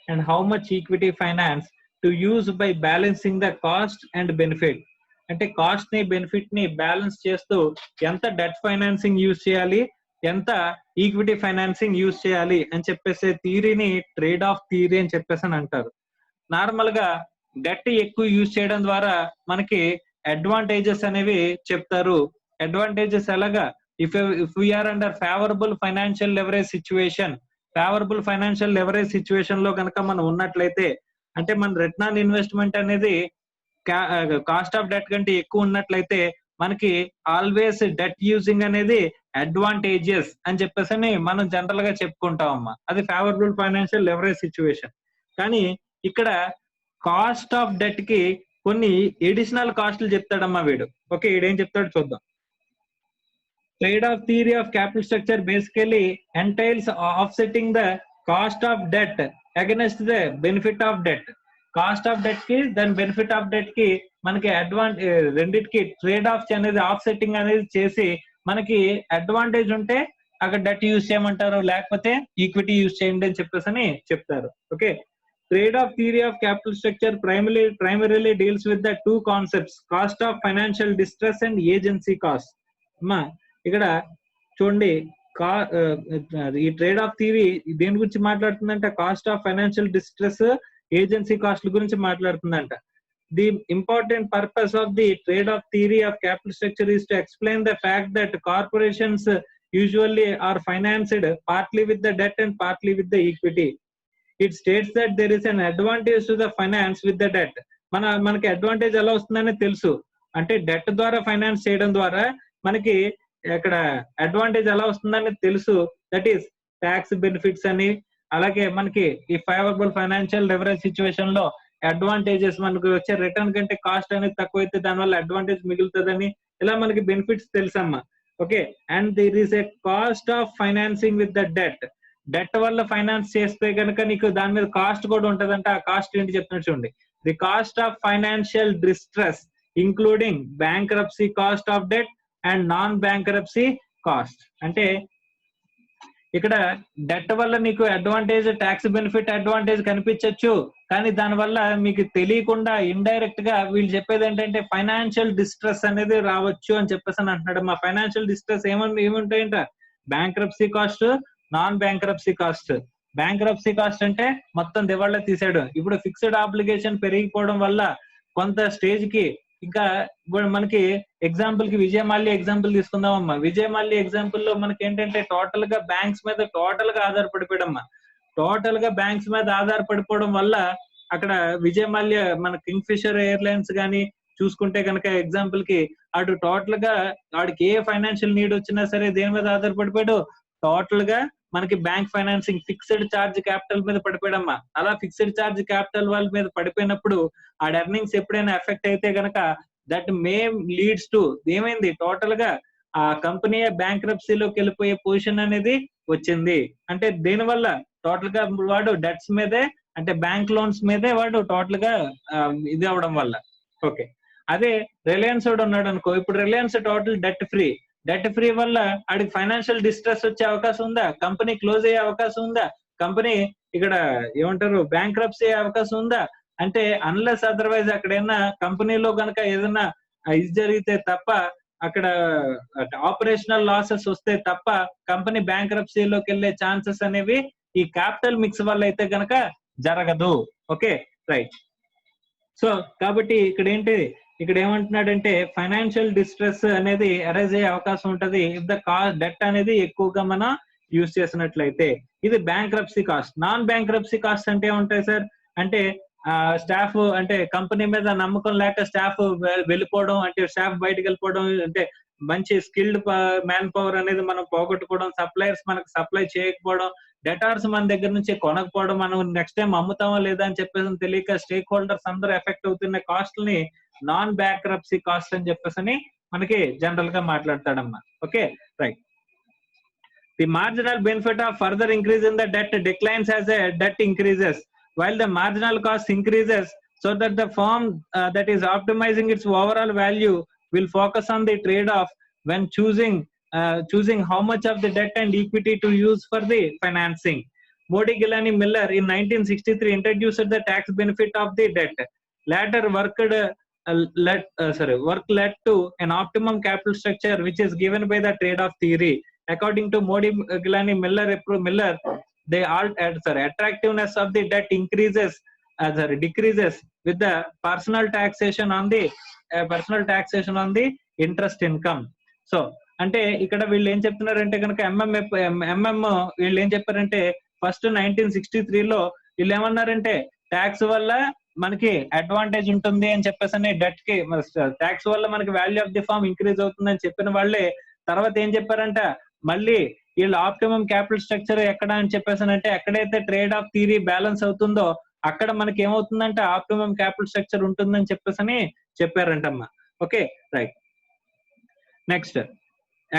S1: and how much equity finance to use by balancing the cost and benefit. అంటే cost ని benefit ని balance చేస్తూ ఎంత debt financing use చేయాలి, ఎంత equity financing use చేయాలి అని చెప్పేసి థియరీని ట్రేడ్ ఆఫ్ థియరీ అని చెప్పేసి అని అంటారు. నార్మల్ గా డెట్ ఎక్కువ యూజ్ చేయడం ద్వారా మనకి అడ్వాంటేజెస్ అనేవి చెప్తారు. అడ్వాంటేజెస్ ఎలాగా? If we are under favourable financial leverage situation, favourable financial leverage situation లో కనుక మనం ఉన్నట్లయితే, అంటే మన రిటర్న్ ఆన్ ఇన్వెస్ట్మెంట్ అనేది కాస్ట్ ఆఫ్ డెట్ కంటే ఎక్కువ ఉన్నట్లయితే మనకి ఆల్వేస్ డెట్ యూజింగ్ అనేది అడ్వాంటేజెస్ అని చెప్పేసి మనం జనరల్ గా చెప్పుకుంటాం అమ్మా. అది ఫేవరబుల్ ఫైనాన్షియల్ లెవరేజ్ సిచ్యువేషన్. కానీ ఇక్కడ కాస్ట్ ఆఫ్ డెట్ కి కొన్ని ఎడిషనల్ కాస్ట్లు చెప్తాడమ్మా వీడు. ఓకే, వీడేం చెప్తాడు చూద్దాం. Trade off theory of capital structure basically entails offsetting the cost of debt against the benefit of debt. Cost of debt కి దాని బెనిఫిట్ ఆఫ్ డెట్ కి మనకి రెండింటికి ట్రేడ్ ఆఫ్ అనేది ఆఫ్సెట్టింగ్ అనేది చేసి మనకి అడ్వాంటేజ్ ఉంటే అక్కడ డెట్ యూజ్ చేయమంటారు, లేకపోతే ఈక్విటీ యూజ్ చేయండి అని చెప్పేసి అని చెప్తారు. Okay, trade off theory of capital structure primarily deals with the two concepts, cost of financial distress and agency cost. అమ్మా ఇక్కడ చూడండి, ఈ ట్రేడ్ ఆఫ్ థియరీ దేని గురించి మాట్లాడుతుందంట? Cost of financial distress, agency cost గురించి మాట్లాడుతుందంట. The important purpose of the trade-off theory of capital structure is to explain the fact that corporations usually are financed partly with the debt and partly with the equity. It states that there is an advantage to the finance with the debt. మనకి advantage ఎలా వస్తుందని తెలుసు, అంటే debt ద్వారా finance చేయడం ద్వారా మనకి ఇక్కడ అడ్వాంటేజ్ ఎలా వస్తుందని తెలుసు. దట్ ఈస్ ట్యాక్స్ బెనిఫిట్స్ అని, అలాగే మనకి ఈ ఫేవరబుల్ ఫైనాన్షియల్ లెవరేజ్ సిచ్యువేషన్ లో అడ్వాంటేజెస్, మనకు వచ్చే రిటర్న్ కంటే కాస్ట్ అనేది తక్కువైతే దానివల్ల అడ్వాంటేజ్ మిగులుతుందని, ఇలా మనకి బెనిఫిట్స్ తెలుసమ్మా. Okay, and there is a cost of financing with the debt. Debt వల్ల ఫైనాన్స్ చేస్తే కనుక నీకు దాని మీద కాస్ట్ కూడా ఉంటదంట. ఆ కాస్ట్ ఏంటి చెప్తున్నా చూడండి. The cost of financial distress including bankruptcy cost of debt and non bankruptcy cost. అంటే ఇక్కడ డెట్ వల్ల నీకు అడ్వాంటేజ్, ట్యాక్స్ బెనిఫిట్ అడ్వాంటేజ్ కనిపించవచ్చు, కానీ దానివల్ల మీకు తెలియకుండా ఇండైరెక్ట్ గా వీళ్ళు చెప్పేది ఏంటంటే ఫైనాన్షియల్ డిస్ట్రెస్ అనేది రావచ్చు అని చెప్పేసి అని అంటున్నాడు. మా ఫైనాన్షియల్ డిస్ట్రెస్ ఏముంటాయంట? Bankruptcy cost, non bankruptcy cost. Bankruptcy cost అంటే మొత్తం దివాళ్ళ తీసాడు. ఇప్పుడు ఫిక్స్డ్ ఆబ్లిగేషన్ పెరిగిపోవడం వల్ల కొంత స్టేజ్ కి ఇంకా మనకి ఎగ్జాంపుల్ కి విజయమాల్య ఎగ్జాంపుల్ తీసుకుందామమ్మా. విజయమాల్య ఎగ్జాంపుల్ లో మనకి ఏంటంటే టోటల్ గా బ్యాంక్స్ మీద టోటల్ గా ఆధారపడిపోయాడమ్మా. టోటల్ గా బ్యాంక్స్ మీద ఆధారపడిపోవడం వల్ల అక్కడ విజయమాల్య మన కింగ్ ఫిషర్ ఎయిర్లైన్స్ గానీ చూసుకుంటే కనుక ఎగ్జాంపుల్ కి అటు టోటల్ గా వాడికి ఏ ఫైనాన్షియల్ నీడ్ వచ్చినా సరే దేని మీద ఆధారపడిపోయాడు? టోటల్ గా మనకి bank financing fixed charge capital మీద పడిపోయాడమ్మా. అలా ఫిక్స్డ్ ఛార్జ్ క్యాపిటల్ వాళ్ళ మీద పడిపోయినప్పుడు ఆ ఎర్నింగ్స్ ఎప్పుడైనా ఎఫెక్ట్ అయితే కనుక దట్ మే లీడ్స్ టు ఏమైంది? టోటల్ గా ఆ కంపెనీ బ్యాంక్రప్సీలోకి వెళ్ళిపోయే పొజిషన్ అనేది వచ్చింది. అంటే దేని వల్ల? టోటల్ గా వాడు డెట్స్ మీదే, అంటే బ్యాంక్ లోన్స్ మీదే వాడు టోటల్ గా ఇది అవడం వల్ల. ఓకే, అదే రిలయన్స్ వాడు ఉన్నాడు అనుకో. ఇప్పుడు Reliance total debt free. Debt free వల్ల ఆడికి ఫైనాన్షియల్ డిస్ట్రెస్ వచ్చే అవకాశం ఉందా? కంపెనీ క్లోజ్ అయ్యే అవకాశం ఉందా? కంపెనీ ఇక్కడ ఏమంటారు బ్యాంక్రప్సీ అయ్యే అవకాశం ఉందా? అంటే అన్లెస్ అదర్వైజ్ అక్కడ ఏదైనా కంపెనీలో కనుక ఏదైనా ఇది జరిగితే తప్ప, అక్కడ ఆపరేషనల్ లాసెస్ వస్తే తప్ప కంపెనీ బ్యాంక్రప్సీలోకి వెళ్ళే ఛాన్సెస్ అనేవి ఈ క్యాపిటల్ మిక్స్ వల్ల అయితే కనుక జరగదు. Okay, right. సో కాబట్టి ఇక్కడ ఏమంటున్నాడంటే ఫైనాన్షియల్ డిస్ట్రెస్ అనేది అరైజ్ అయ్యే అవకాశం ఉంటది ఇఫ్ ద కాస్ట్ డెట్ అనేది ఎక్కువగా మనం యూజ్ చేసినట్లయితే. ఇది bankruptcy cost. Non bankruptcy cost అంటే ఏముంటాయి సార్? అంటే స్టాఫ్, అంటే కంపెనీ మీద నమ్మకం లేక స్టాఫ్ వెళ్ళిపోవడం, అంటే స్టాఫ్ బయటకు వెళ్ళిపోవడం, అంటే మంచి స్కిల్డ్ మ్యాన్ పవర్ అనేది మనం పోగొట్టుకోవడం, సప్లయర్స్ మనకు సప్లై చేయకపోవడం, డెటార్స్ మన దగ్గర నుంచి కొనకపోవడం, మనం నెక్స్ట్ టైం అమ్ముతామా లేదా అని చెప్పేసి తెలియక స్టేక్ హోల్డర్స్ అందరూ ఎఫెక్ట్ అవుతున్న కాస్ట్ ని నాన్ బ్యాంక్రప్సీ కాస్ట్ అని చెప్పేసి మనకి జనరల్ గా మాట్లాడతాడమ్మా. Okay, right. The marginal benefit of further increase in the debt declines as a debt increases while the marginal cost increases, so that the firm that is optimizing its overall value will focus on the trade-off when choosing how much of the debt and equity to use for the financing. Modi Gilani Miller in 1963 introduced the tax benefit of the debt. Later work led to an optimum capital structure which is given by the trade-off theory. According to Modi Gilani Miller, attractiveness of the debt decreases with the personal taxation on the interest income. So అంటే ఇక్కడ వీళ్ళు ఏం చెప్తున్నారంటే కనుక MM వీళ్ళు ఏం చెప్పారంటే first 1963 లో వీళ్ళు ఏమన్నారంటే ట్యాక్స్ వల్ల మనకి అడ్వాంటేజ్ ఉంటుంది అని చెప్పేసి డెట్ కి ట్యాక్స్ వల్ల మనకి value of the firm increase అవుతుందని చెప్పిన వాళ్ళే తర్వాత ఏం చెప్పారంట, మళ్ళీ వీళ్ళు ఆప్టిమం క్యాపిటల్ స్ట్రక్చర్ ఎక్కడ అని చెప్పేసి అంటే ఎక్కడైతే ట్రేడ్ ఆఫ్ థియరీ బ్యాలెన్స్ అవుతుందో అక్కడ మనకి ఏమవుతుందంటే ఆప్టిమం క్యాపిటల్ స్ట్రక్చర్ ఉంటుందని చెప్పేసి చెప్పారంటమ్మా. Okay, right. Next,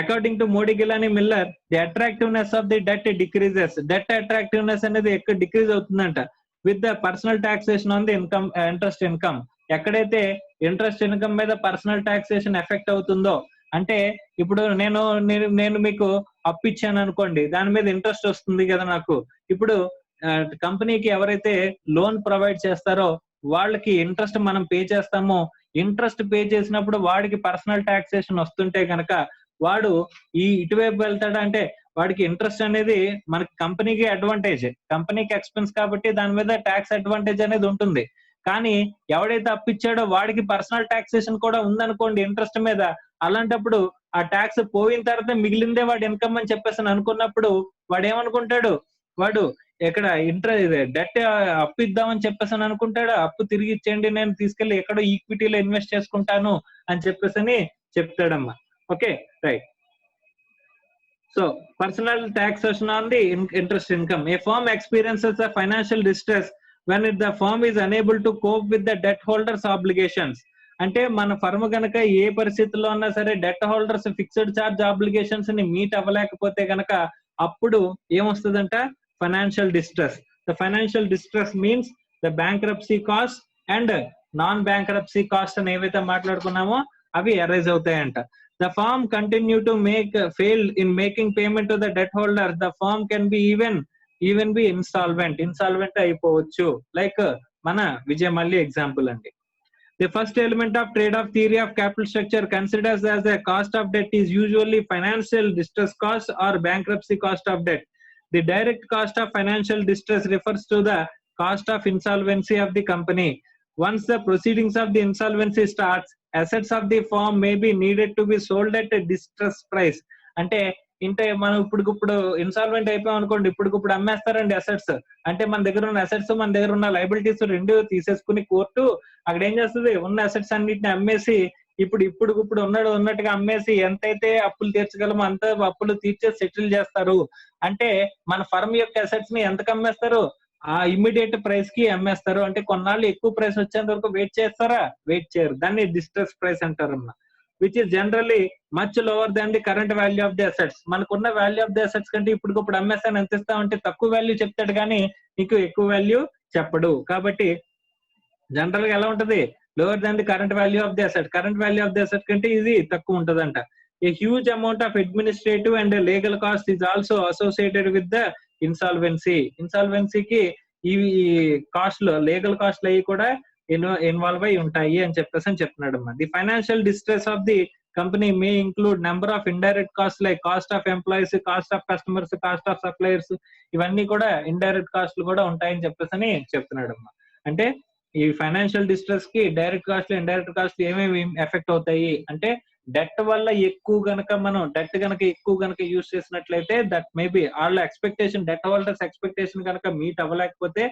S1: according to Modigliani Miller, the attractiveness of the debt decreases. Debt attractiveness అనేది ఎక్కడ డిక్రీజ్ అవుతుందంట with the personal taxation on the income, interest income. ఎక్కడైతే ఇంట్రెస్ట్ ఇన్కమ్ మీద personal taxation effect అవుతుందో అంటే ఇప్పుడు నేను మీకు అప్పు ఇచ్చాను అనుకోండి, దాని మీద ఇంట్రెస్ట్ వస్తుంది కదా నాకు. ఇప్పుడు కంపెనీకి ఎవరైతే లోన్ ప్రొవైడ్ చేస్తారో వాళ్ళకి ఇంట్రెస్ట్ మనం పే చేస్తామో, ఇంట్రెస్ట్ పే చేసినప్పుడు వాడికి పర్సనల్ టాక్సేషన్ వస్తుంటే కనుక వాడు ఇటువైపు వెళ్తాడా అంటే వాడికి ఇంట్రెస్ట్ అనేది మనకి కంపెనీకి అడ్వాంటేజ్, కంపెనీకి ఎక్స్పెన్స్ కాబట్టి దాని మీద ట్యాక్స్ అడ్వాంటేజ్ అనేది ఉంటుంది. కానీ ఎవడైతే అప్పిచ్చాడో వాడికి పర్సనల్ టాక్సేషన్ కూడా ఉందనుకోండి ఇంట్రెస్ట్ మీద, అలాంటప్పుడు ఆ ట్యాక్స్ పోయిన తర్వాత మిగిలిందే వాడి ఇన్కమ్ అని చెప్పేసి అనుకున్నప్పుడు వాడు ఏమనుకుంటాడు, వాడు ఎక్కడ డెట్ అప్పు ఇద్దామని చెప్పేసి అనుకుంటాడు, అప్పు తిరిగి ఇచ్చేయండి నేను తీసుకెళ్లి ఎక్కడో ఈక్విటీలో ఇన్వెస్ట్ చేసుకుంటాను అని చెప్పేసి చెప్తాడమ్మా. Okay right. So, personal taxation on the interest income. A firm experiences a financial distress when the firm is unable to cope with the debt holders' obligations. అంటే మన ఫర్మ్ కనుక ఏ పరిస్థితుల్లో ఉన్నా సరే debt holders fixed charge obligations ని meet అవ్వలేకపోతే కనుక అప్పుడు ఏమొస్తుందంట, financial distress. The financial distress means the bankruptcy cost and non bankruptcy cost అని ఏవైతే మాట్లాడుకున్నామో అవి అరైజ్ అవుతాయంట. The firm continue to fail in making payment to the debt holder. The firm can be even be insolvent అయిపోవచ్చు. Like మన విజయమల్లి example అండి. The first element of trade-off theory of capital structure considers as a cost of debt is usually financial distress cost or bankruptcy cost of debt. The direct cost of financial distress refers to the cost of insolvency of the company. Once the proceedings of the insolvency starts, assets of the firm may be needed to be sold at a distressed price. అంటే మనం ఇప్పుడు insolvent అయిపోయాం అనుకోండి, ఇప్పుడు అమ్మేస్తారండి assets. అంటే మన దగ్గర ఉన్న అసెట్స్ మన దగ్గర ఉన్న లైబిలిటీస్ రెండు తీసేసుకుని కోర్టు అక్కడ ఏం చేస్తుంది, ఉన్న అసెట్స్ అన్నిటిని అమ్మేసి ఇప్పుడు ఉన్నట్టుగా అమ్మేసి ఎంతైతే అప్పులు తీర్చగలమో అంత అప్పులు తీర్చేసి సెటిల్ చేస్తారు. అంటే మన ఫర్మ్ యొక్క అసెట్స్ ని ఎంతకు అమ్మేస్తారు, ఆ ఇమ్మీడియట్ ప్రైస్ కి అమ్మేస్తారు. అంటే కొన్నాళ్ళు ఎక్కువ ప్రైస్ వచ్చేంత వరకు వెయిట్ చేస్తారా, వెయిట్ చేయరు. దాన్ని డిస్ట్రెస్ ప్రైస్ అంటారన్న. Which is generally much lower than the current value of the assets. మనకున్న వాల్యూ ఆఫ్ ది అసెట్స్ కంటే ఇప్పుడు అమ్మేస్తాను ఎంత ఇస్తామంటే తక్కువ వాల్యూ చెప్తాడు కానీ నీకు ఎక్కువ వాల్యూ చెప్పడు. కాబట్టి జనరల్ గా ఎలా ఉంటది, lower than the current value of the asset. Current value of the asset కంటే ఇది తక్కువ ఉంటదంట. A huge amount of administrative and legal cost is also associated with the insolvency. Insolvency కి ఈ కాస్ట్లు, లీగల్ కాస్ట్లు అవి కూడా ఇన్వాల్వ్ అయి ఉంటాయి అని చెప్పేసి చెప్తున్నాడు అమ్మా. The financial distress of the company May include number of indirect cost like cost of employees, cost of customers, cost of suppliers, ఇవన్నీ కూడా ఇండైరెక్ట్ కాస్ట్లు కూడా ఉంటాయని చెప్పేసి చెప్తున్నాడు అమ్మా. అంటే ఈ ఫైనాన్షియల్ డిస్ట్రెస్ కి డైరెక్ట్ కాస్ట్, ఇండైరెక్ట్ కాస్ట్ ఏమేమి ఎఫెక్ట్ అవుతాయి అంటే, డెట్ వల్ల మనం డెట్ ఎక్కువ యూజ్ చేసినట్లయితే దట్ మేబీ వాళ్ళ ఎక్స్పెక్టేషన్, డెట్ హోల్డర్స్ ఎక్స్పెక్టేషన్ కనుక మీట్ అవ్వలేకపోతే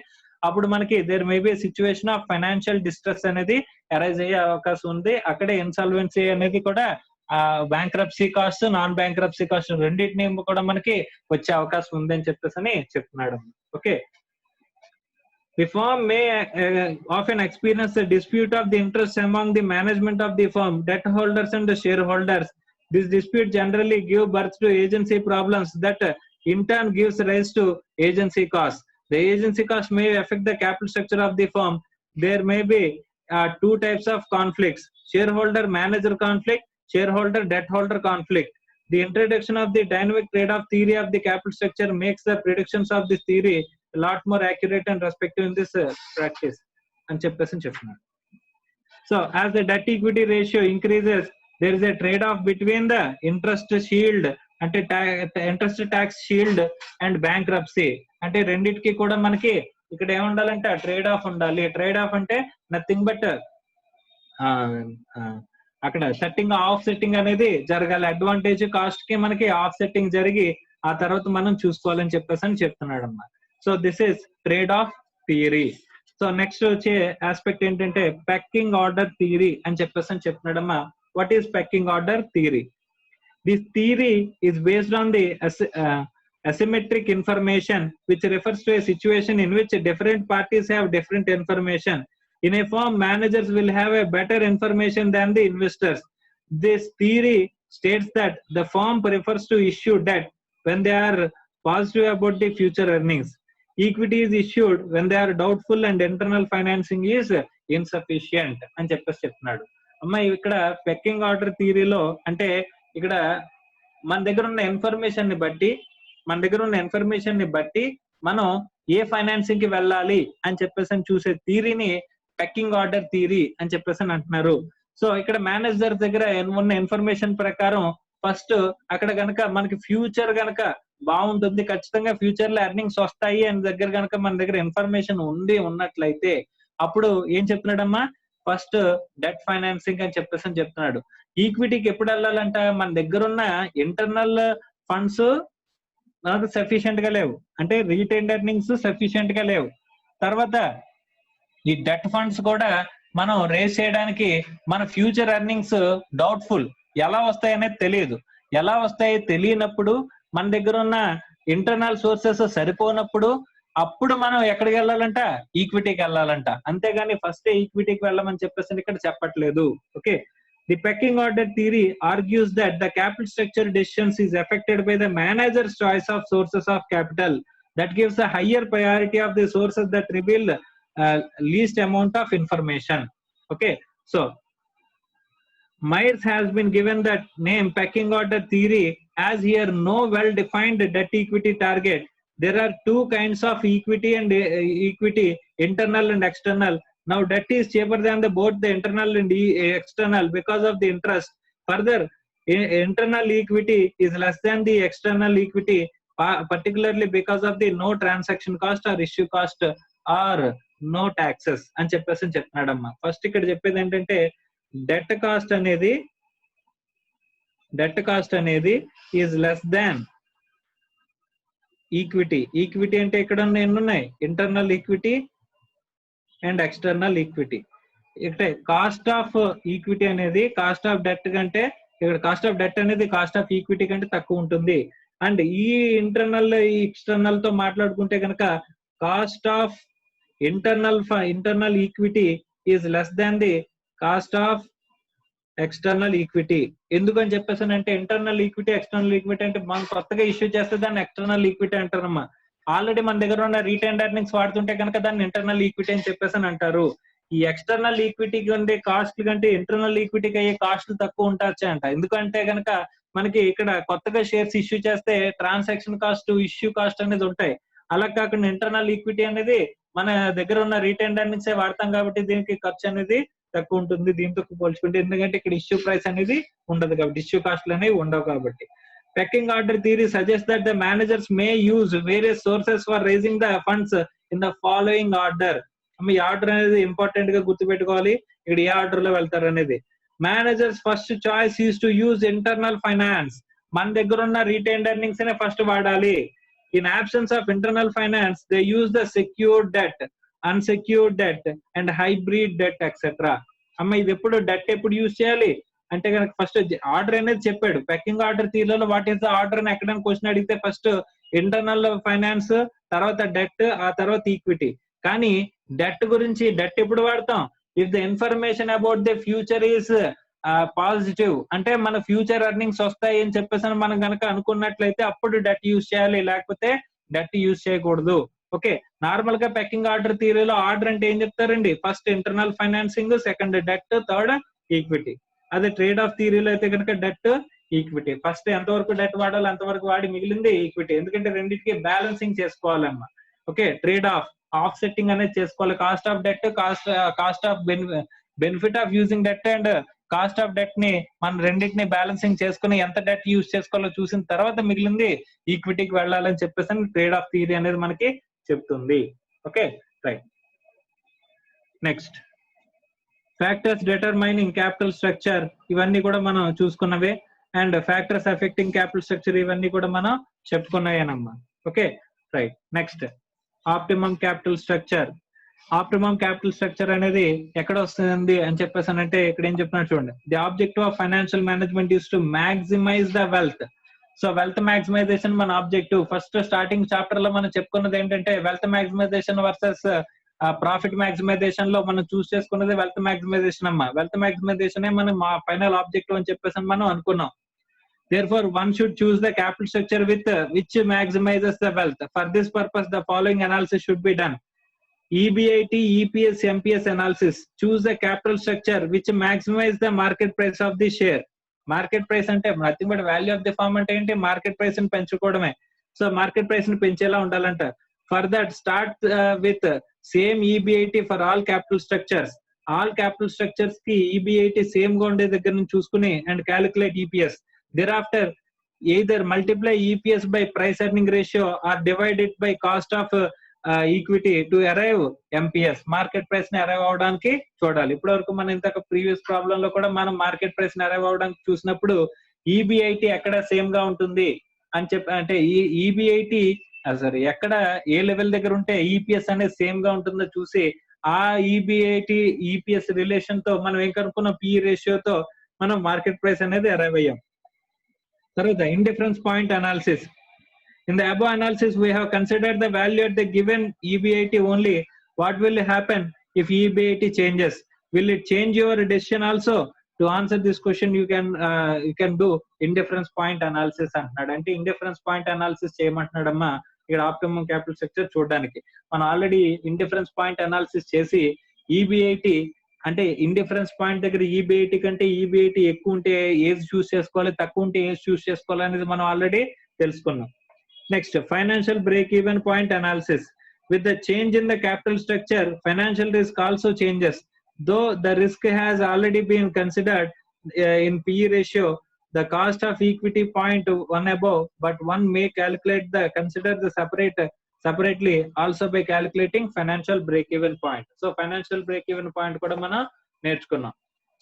S1: అప్పుడు మనకి there maybe situation of financial distress అనేది అరైజ్ అయ్యే అవకాశం ఉంది. అక్కడే ఇన్సాల్వెన్సీ అనేది కూడా bankruptcy cost, non bankruptcy cost రెండింటిని కూడా మనకి వచ్చే అవకాశం ఉంది అని చెప్పేసి చెప్తున్నాడు. Okay. The firm may often experience a dispute of the interest among the management of the firm, debt holders and the shareholders. This dispute generally give birth to agency problems that in turn gives rise to agency costs. The agency cost may affect the capital structure of the firm. There may be two types of conflicts: shareholder manager conflict, shareholder debt holder conflict. The introduction of the dynamic trade-off theory of the capital structure makes the predictions of this theory a lot more accurate and respective in this practice అని చెప్పేసి చెప్తున్నాడు. So as the debt equity ratio increases, there is a trade-off between the interest shield అంటే interest tax shield and bankruptcy. అంటే రెండింటికి కూడా మనకి ఇక్కడ ఏముండాలంటే trade of ఉండాలి. ట్రేడ్ ఆఫ్ అంటే నథింగ్ బట్ అక్కడ సెట్టింగ్ ఆఫ్ సెట్టింగ్ అనేది జరగాలి. అడ్వాంటేజ్ కాస్ట్ కి మనకి ఆఫ్ సెట్టింగ్ జరిగి ఆ తర్వాత మనం చూసుకోవాలని చెప్పేసి చెప్తున్నాడు అన్నమాట. So this is trade off theory. So next వచ్చే ఆస్పెక్ట్ ఏంటంటే పెక్కింగ్ ఆర్డర్ థియరీ అని చెప్పేసి చెప్తున్నాడమ్మా. What is pecking order theory? This theory is based on the asymmetric information, which refers to a situation in which different parties have different information. In a firm, managers will have a better information than the investors. This theory states that the firm prefers to issue debt when they are positive about the future earnings. Equity is issued when they are doubtful and internal financing is insufficient అని చెప్పేసి చెప్తున్నాడు. అమ్మ ఇక్కడ pecking order థియరీలో అంటే ఇక్కడ మన దగ్గర ఉన్న ఇన్ఫర్మేషన్ ని బట్టి మనం ఏ ఫైనాన్సింగ్ కి వెళ్ళాలి అని చెప్పేసి చూసే థియరీని పెక్కింగ్ ఆర్డర్ థియరీ అని చెప్పేసి అంటున్నారు. సో ఇక్కడ మేనేజర్ దగ్గర ఉన్న ఇన్ఫర్మేషన్ ప్రకారం ఫస్ట్ అక్కడ గనక మనకి ఫ్యూచర్ గనక బాగుంటుంది, ఖచ్చితంగా ఫ్యూచర్ లో ఎర్నింగ్స్ వస్తాయి అని దగ్గర గనక మన దగ్గర ఇన్ఫర్మేషన్ ఉన్నట్లయితే అప్పుడు ఏం చెప్తున్నాడమ్మా, ఫస్ట్ డెట్ ఫైనాన్సింగ్ అని చెప్పేసి చెప్తున్నాడు. ఈక్విటీకి ఎప్పుడు వెళ్ళాలంట, మన దగ్గర ఉన్న ఇంటర్నల్ ఫండ్స్ మనకు సఫిషియెంట్ గా లేవు, అంటే రీటైన్డ్ ఎర్నింగ్స్ సఫిషియెంట్ గా లేవు. తర్వాత ఈ డెట్ ఫండ్స్ కూడా మనం రేస్ చేయడానికి మన ఫ్యూచర్ ఎర్నింగ్స్ డౌట్ఫుల్, ఎలా వస్తాయి అనేది తెలియదు. ఎలా వస్తాయి తెలియనప్పుడు మన దగ్గర ఉన్న ఇంటర్నల్ సోర్సెస్ సరిపోనప్పుడు అప్పుడు మనం ఎక్కడికి వెళ్ళాలంట, ఈక్విటీకి వెళ్ళాలంట. అంతేగాని ఫస్ట్ ఈక్విటీకి వెళ్ళమని చెప్పేసి ఇక్కడ చెప్పట్లేదు. Okay, the pecking order theory argues that the capital structure decisions is affected by the managers choice of sources of capital that gives a higher priority of the sources that reveal least amount of information. Okay, so Myers has been given that name pecking order theory as here no well defined debt equity target. There are two kinds of equity and equity, internal and external. Now debt is cheaper than both the internal and external because of the interest. Further, internal equity is less than the external equity, particularly because of the no transaction cost or issue cost or no taxes అని చెప్పేసి చెప్తున్నాడమ్మా. First ఇక్కడ చెప్పేది ఏంటంటే debt cost అనేది is less than equity. Equity అంటే ఇక్కడ ఎన్ని ఉన్నాయి, internal equity and external equity. ఇక్కడ కాస్ట్ ఆఫ్ ఈక్విటీ అనేది కాస్ట్ ఆఫ్ డెట్ కంటే, ఇక్కడ కాస్ట్ ఆఫ్ డెట్ అనేది కాస్ట్ ఆఫ్ ఈక్విటీ కంటే తక్కువ ఉంటుంది. అండ్ ఈ ఇంటర్నల్ ఎక్స్టర్నల్ తో మాట్లాడుకుంటే కనుక cost of internal equity is less than the cost of external equity. ఎందుకని చెప్పేసానంటే ఇంటర్నల్ ఈక్విటీ ఎక్స్టర్నల్ ఈక్విటీ అంటే మనం కొత్తగా ఇష్యూ చేస్తే దాన్ని ఎక్స్టర్నల్ ఈక్విటీ అంటారమ్మా. ఆల్రెడీ మన దగ్గర ఉన్న రీటైన్డ్ ఎర్నింగ్స్ వాడుతుంటే కనుక దాన్ని ఇంటర్నల్ ఈక్విటీ అని చెప్పేసి అంటారు. ఈ ఎక్స్టర్నల్ ఈక్విటీకి ఉండే కాస్ట్ కంటే ఇంటర్నల్ ఈక్విటీకి అయ్యే కాస్ట్లు తక్కువ ఉంటాయి అంట. ఎందుకంటే కనుక మనకి ఇక్కడ కొత్తగా షేర్స్ ఇష్యూ చేస్తే ట్రాన్సాక్షన్ కాస్ట్, ఇష్యూ కాస్ట్ అనేది ఉంటాయి. అలా కాకుండా ఇంటర్నల్ ఈక్విటీ అనేది మన దగ్గర ఉన్న రిటైన్డ్ ఎర్నింగ్స్ వాడతాం కాబట్టి దీనికి ఖర్చు అనేది తక్కువ ఉంటుంది దీంతో పోల్చుకుంటే, ఎందుకంటే ఇక్కడ ఇష్యూ ప్రైస్ అనేది ఉండదు కాబట్టి, ఇష్యూ కాస్ట్లు అనేవి ఉండవు కాబట్టి. Pecking order theory suggest that the managers may use various sources for raising the funds in the following order. ఈ ఆర్డర్ అనేది ఇంపార్టెంట్ గా గుర్తుపెట్టుకోవాలి, ఇక్కడ ఏ ఆర్డర్ లో వెళ్తారు అనేది. Managers first choice is to use internal finance. మన దగ్గర ఉన్న రిటైన్డ్ ఎర్నింగ్స్ నే ఫస్ట్ వాడాలి. In absence of internal finance, they use the secured debt, unsecured debt and hybrid debt etc. అమ్మ ఇది ఎప్పుడు డెట్ ఎప్పుడు యూజ్ చేయాలి అంటే కనుక ఫస్ట్ ఆర్డర్ అనేది చెప్పాడు. పెక్కింగ్ ఆర్డర్ థియరీలో వాట్ ఈస్ ద ఆర్డర్ అని ఎక్కడైనా క్వశ్చన్ అడిగితే ఫస్ట్ ఇంటర్నల్ ఫైనాన్స్, తర్వాత డెట్, ఆ తర్వాత ఈక్విటీ. కానీ డెట్ గురించి డెట్ ఎప్పుడు వాడతాం, if the information about the future is positive, అంటే మన ఫ్యూచర్ ఎర్నింగ్స్ వస్తాయి అని చెప్పేసి మనం కనుక అనుకున్నట్లయితే అప్పుడు డెట్ యూజ్ చేయాలి, లేకపోతే డెట్ యూజ్ చేయకూడదు. ఓకే, నార్మల్ గా పెక్కింగ్ ఆర్డర్ థియరీలో ఆర్డర్ అంటే ఏం చెప్తారండి, first internal financing, second debt, third equity. అదే ట్రేడ్ ఆఫ్ థియరీలో అయితే కనుక డెట్, ఈక్విటీ, ఫస్ట్ ఎంతవరకు డెట్ వాడాలి అంతవరకు వాడి మిగిలింది ఈక్విటీ. ఎందుకంటే రెండింటికి బ్యాలెన్సింగ్ చేసుకోవాలమ్మా. ఓకే, ట్రేడ్ ఆఫ్ సెట్టింగ్ అనేది చేసుకోవాలి. Cost of debt, cost of benefit of using debt and cost of debt ని మనం రెండింటిని బ్యాలెన్సింగ్ చేసుకుని ఎంత డెట్ యూజ్ చేసుకోవాలో చూసిన తర్వాత మిగిలింది ఈక్విటీకి వెళ్ళాలని చెప్పేసి ట్రేడ్ ఆఫ్ థియరీ అనేది మనకి చెప్తుంది. Okay, right. Next factors determining capital structure, ఇవన్నీ కూడా మనం చూసుకున్నవే. And factors affecting capital structure, ఇవన్నీ కూడా మనం చెప్పుకున్నాయేనమ్మా. Okay, right. Next optimum capital structure. Optimum capital structure అనేది ఎక్కడ వస్తుంది అని చెప్పేసానంటే ఇక్కడ ఏం చెప్తున్నారు చూడండి. The objective of financial management is to maximize the wealth. So wealth maximization మన ఆబ్జెక్టివ్. ఫస్ట్ స్టార్టింగ్ చాప్టర్ లో మనం చెప్పుకున్నది ఏంటంటే wealth maximization versus profit maximization లో మనం చూస్ చేసుకున్నది వెల్త్ మాక్సిమైజేషన్ అమ్మా. వెల్త్ మాక్సిమైజేషన్ మనం మా ఫైనల్ ఆబ్జెక్టివ్ అని చెప్పేసి మనం అనుకున్నాం. Therefore, one should choose the capital structure with which maximizes the wealth. For this purpose, the following analysis should be done. EBIT, EPS, MPS analysis. Choose the capital structure which maximize the market price of the share. Market price అంటే nothing but value of the firm అంటే ఏంటి, market price ని పెంచుకోవడమే. So market price ని పెంచేలా ఉండాలంట. For that start with same EBIT for all capital structures. All capital structures కి EBIT same గా ఉండే దగ్గర నుంచి చూసుకుని and calculate EPS. Thereafter either multiply EPS by price earning ratio or divide it by cost of equity to arrive MPS. Market price ని arrive అవడానికి చూడాలి. ఇప్పటి వరకు మనం ఇంతక ప్రీవియస్ ప్రాబ్లం లో కూడా మనం మార్కెట్ ప్రైస్ ని అరైవ్ అవడానికి చూసినప్పుడు EBIT ఎక్కడ సేమ్ గా ఉంటుంది అని చెప్పి, అంటే ఈ EBIT ఎక్కడ ఏ లెవెల్ దగ్గర ఉంటే EPS అనేది సేమ్ గా ఉంటుందో చూసి ఆ EBIT EPS రిలేషన్ తో మనం ఏం కనుక్కున్నాం, PE రేషియోతో మనం మార్కెట్ ప్రైస్ అనేది అరైవ్ అయ్యాం. తర్వాత indifference point analysis. In the above analysis, we have considered the value at the given EBIT only. What will happen if EBIT changes? Will it change your decision also? To answer this question, you can do indifference point analysis అంటున్నాడు. అంటే indifference point analysis చేయమంటున్నాడమ్మా ఇక్కడ optimum capital structure చూడడానికి. మనం already indifference point analysis చేసి EBIT అంటే indifference point దగ్గర EBIT కంటే EBIT ఎక్కువ ఉంటే ఏజ్ చూస్ చేసుకోవాలి, తక్కువ ఉంటే ఏజ్ చూస్ చేసుకోవాలి అనేది మనం ఆల్రెడీ తెలుసుకున్నాం. Next, financial break-even point analysis. With the change in the capital structure, financial risk also changes. Though the risk has already been considered in PE ratio, the cost of equity point one above, but one may consider the separately also by calculating financial break-even point. So financial break-even point కూడా మనం నేర్చుకున్నాం.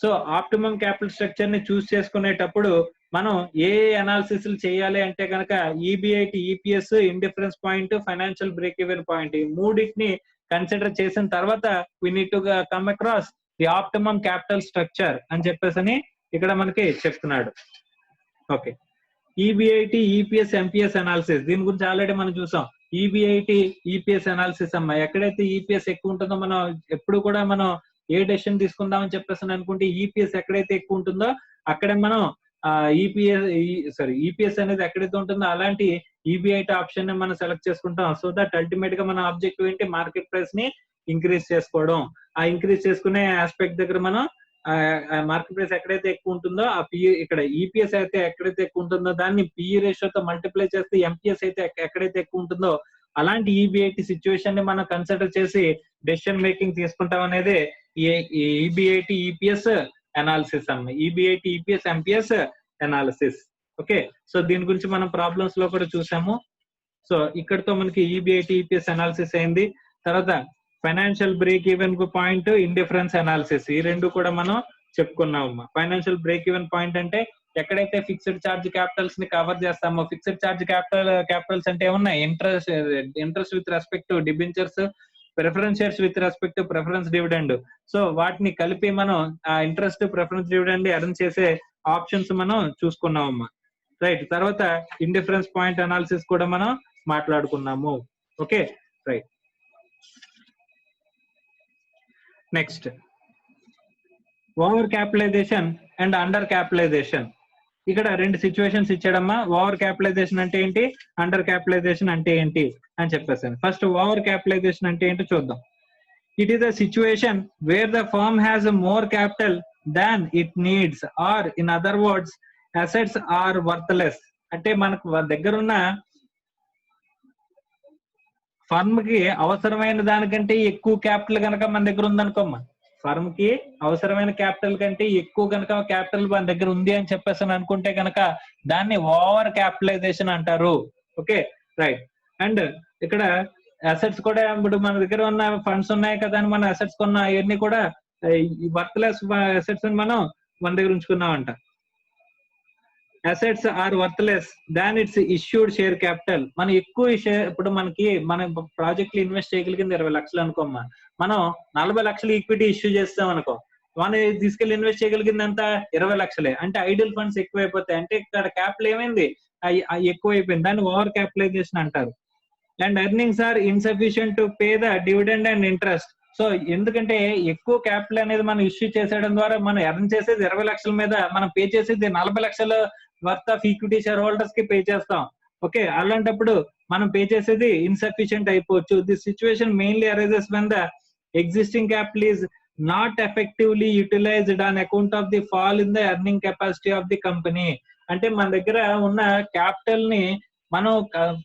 S1: So optimum capital structure ని చూస్ చేసుకునేటప్పుడు మనం ఏ analysis చేయాలి అంటే కనుక EBIT, EPS, indifference point, financial break even point, ఈ మూడింటిని కన్సిడర్ చేసిన తర్వాత we need to come across the optimum capital structure అని చెప్పేసి ఇక్కడ మనకి చెప్తున్నాడు. Okay, EBIT, EPS, MPS analysis దీని గురించి ఆల్రెడీ మనం చూసాం. EBIT, EPS అనాలిసిస్ అమ్మా, ఎక్కడైతే EPS ఎక్కువ ఉంటుందో మనం ఎప్పుడు కూడా మనం ఏ డెసిషన్ తీసుకుందామని చెప్పేసి అనుకుంటే EPS ఎక్కడైతే ఎక్కువ ఉంటుందో అక్కడే మనం EPS అనేది ఎక్కడైతే ఉంటుందో అలాంటి EBIT ఆప్షన్ ని మనం సెలెక్ట్ చేసుకుంటాం. సో దట్ అల్టిమేట్ గా మన ఆబ్జెక్టివ్ ఏంటి, మార్కెట్ ప్రైస్ ని ఇంక్రీజ్ చేసుకోవడం. ఆ ఇంక్రీజ్ చేసుకునే ఆస్పెక్ట్ దగ్గర మనం మార్కెట్ ప్రైస్ ఎక్కడైతే ఎక్కువ ఉంటుందో ఆ ఇక్కడ EPS అయితే ఎక్కడైతే ఎక్కువ ఉంటుందో దాన్ని PE రేషియోతో మల్టిప్లై చేస్తే MPS అయితే ఎక్కడైతే ఎక్కువ ఉంటుందో అలాంటి EBIT సిచ్యువేషన్ ని మనం కన్సిడర్ చేసి డెసిషన్ మేకింగ్ తీసుకుంటాం అనేది EBIT, EPS అనాలిసిస్ అన్న. EBIT, EPS, MPS analysis. Okay, so దీని గురించి మనం ప్రాబ్లమ్స్ లో కూడా చూసాము. సో ఇక్కడతో మనకి EBIT, EPS అనాలిసిస్ అయింది. తర్వాత financial break even point, indifference analysis, ఈ రెండు కూడా మనం చెప్పుకున్నాము. ఫైనాన్షియల్ బ్రేక్ ఈవెన్ పాయింట్ అంటే ఎక్కడైతే ఫిక్స్డ్ ఛార్జ్ క్యాపిటల్స్ ని కవర్ చేస్తామో, ఫిక్స్డ్ ఛార్జ్ క్యాపిటల్స్ అంటే ఏమన్నా interest with respect to debentures, preference shares with respect to preference dividend. So వాటిని కలిపి మనం ఆ ఇంట్రెస్ట్, ప్రిఫరెన్స్ డివిడెండ్ ఎర్న్ చేసే ఆప్షన్స్ మనం చూసుకున్నామమ్మా. రైట్, తర్వాత ఇండిఫరెన్స్ పాయింట్ అనాలిసిస్ కూడా మనం మాట్లాడుకున్నాము. Okay, right. Next, over capitalization and under capitalization. ఇక్కడ రెండు సిచ్యువేషన్స్ ఇచ్చాడమ్మా. ఓవర్ క్యాపిటలైజేషన్ అంటే ఏంటి, అండర్ క్యాపిటలైజేషన్ అంటే ఏంటి అని చెప్పేసాను. ఫస్ట్ ఓవర్ క్యాపిటలైజేషన్ అంటే ఏంటో చూద్దాం. It is a situation where the firm has more capital than it needs, or in other words assets are worthless. అంటే మనకు దగ్గరున్న ఫర్మ్ కి అవసరమైన దానికంటే ఎక్కువ క్యాపిటల్ కనుక మన దగ్గర ఉందనుకోమ్మా, ఫర్మ్ కి అవసరమైన క్యాపిటల్ కంటే ఎక్కువ కనుక క్యాపిటల్ మన దగ్గర ఉంది అని చెప్పేసి అనుకుంటే కనుక దాన్ని ఓవర్ క్యాపిటలైజేషన్ అంటారు. Okay, right. అండ్ ఇక్కడ అసెట్స్ కూడా ఇప్పుడు మన దగ్గర ఉన్న ఫండ్స్ ఉన్నాయి కదా అని మన అసెట్స్ కొన్న అవన్నీ కూడా వర్త్లెస్ అసెట్స్ మనం మన దగ్గర ఉంచుకున్నామంట. Assets are worthless than its issued share capital. మనం ఎక్కువ షేర్, ఇప్పుడు మన ప్రాజెక్ట్ లో ఇన్వెస్ట్ చేయగలిగింది 20 లక్షలు అనుకోమ్మా, మనం 40 లక్షలు ఈక్విటీ ఇష్యూ చేస్తాం అనుకో, మనం తీసుకెళ్లి ఇన్వెస్ట్ చేయగలిగింది అంతా 20 లక్షలే. అంటే ఐడియల్ ఫండ్స్ ఎక్కువైపోతాయి. అంటే ఇక్కడ క్యాపిటల్ ఏమైంది, ఎక్కువైపోయింది. దాన్ని ఓవర్ క్యాపిటలైజేషన్ అంటారు. And earnings are insufficient to pay the dividend and interest. So ఎందుకంటే ఎక్కువ క్యాపిటల్ అనేది మనం ఇష్యూ చేసేయడం ద్వారా మనం ఎర్న్ చేసేది 20 లక్షల మీద, మనం పే చేసేది 40 లక్షల worth of equity shareholders కి పే చేస్తాం. ఓకే, అలాంటప్పుడు మనం పే చేసేది ఇన్సఫిషియెంట్ అయిపోవచ్చు. This situation mainly arises when the existing capital is not effectively utilized on account of the fall in the earning capacity of the company. అంటే మన దగ్గర ఉన్న క్యాపిటల్ ని మనం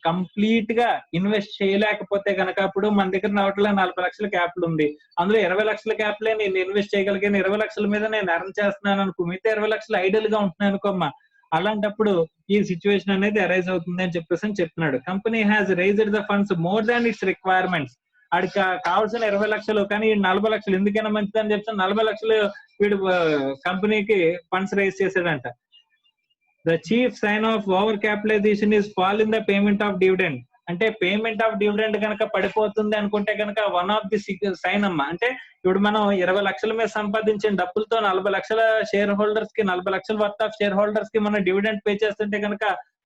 S1: కంప్లీట్ గా ఇన్వెస్ట్ చేయలేకపోతే కనుక, అప్పుడు మన దగ్గర 40 లక్షల క్యాపిటల్ ఉంది, అందులో 20 లక్షల క్యాపిటల్ నేను ఇన్వెస్ట్ చేయగలిగాను, 20 లక్షల మీద నేను ఎర్న్ చేస్తున్నాను అనుకో, మిగతా 20 లక్షలు ఐడల్ గా ఉంటున్నాయి అనుకోమ్మా, అలాంటప్పుడు ఈ సిచ్యువేషన్ అనేది అరైజ్ అవుతుంది అని చెప్పేసి చెప్తున్నాడు. Company has raised the funds more than it's requirements. వాడికి కావాల్సిన 20 లక్షలు, కానీ 40 లక్షలు ఎందుకైనా మంచిది అని చెప్తే 40 లక్షలు వీడు కంపెనీకి ఫండ్స్ రైజ్ చేశాడంట. The chief sign of over capitalization is fall in the payment of dividend. అంటే పేమెంట్ ఆఫ్ డివిడెండ్ కనుక పడిపోతుంది అనుకుంటే కనుక వన్ ఆఫ్ ది సైన్ అమ్మా. అంటే ఇప్పుడు మనం 20 లక్షల మీద సంపాదించిన డబ్బులతో 40 లక్షల షేర్ హోల్డర్స్ కి, 40 లక్షల వర్త్ ఆఫ్ షేర్ హోల్డర్స్ కి మనం డివిడెండ్ పే చేస్తుంటే కనుక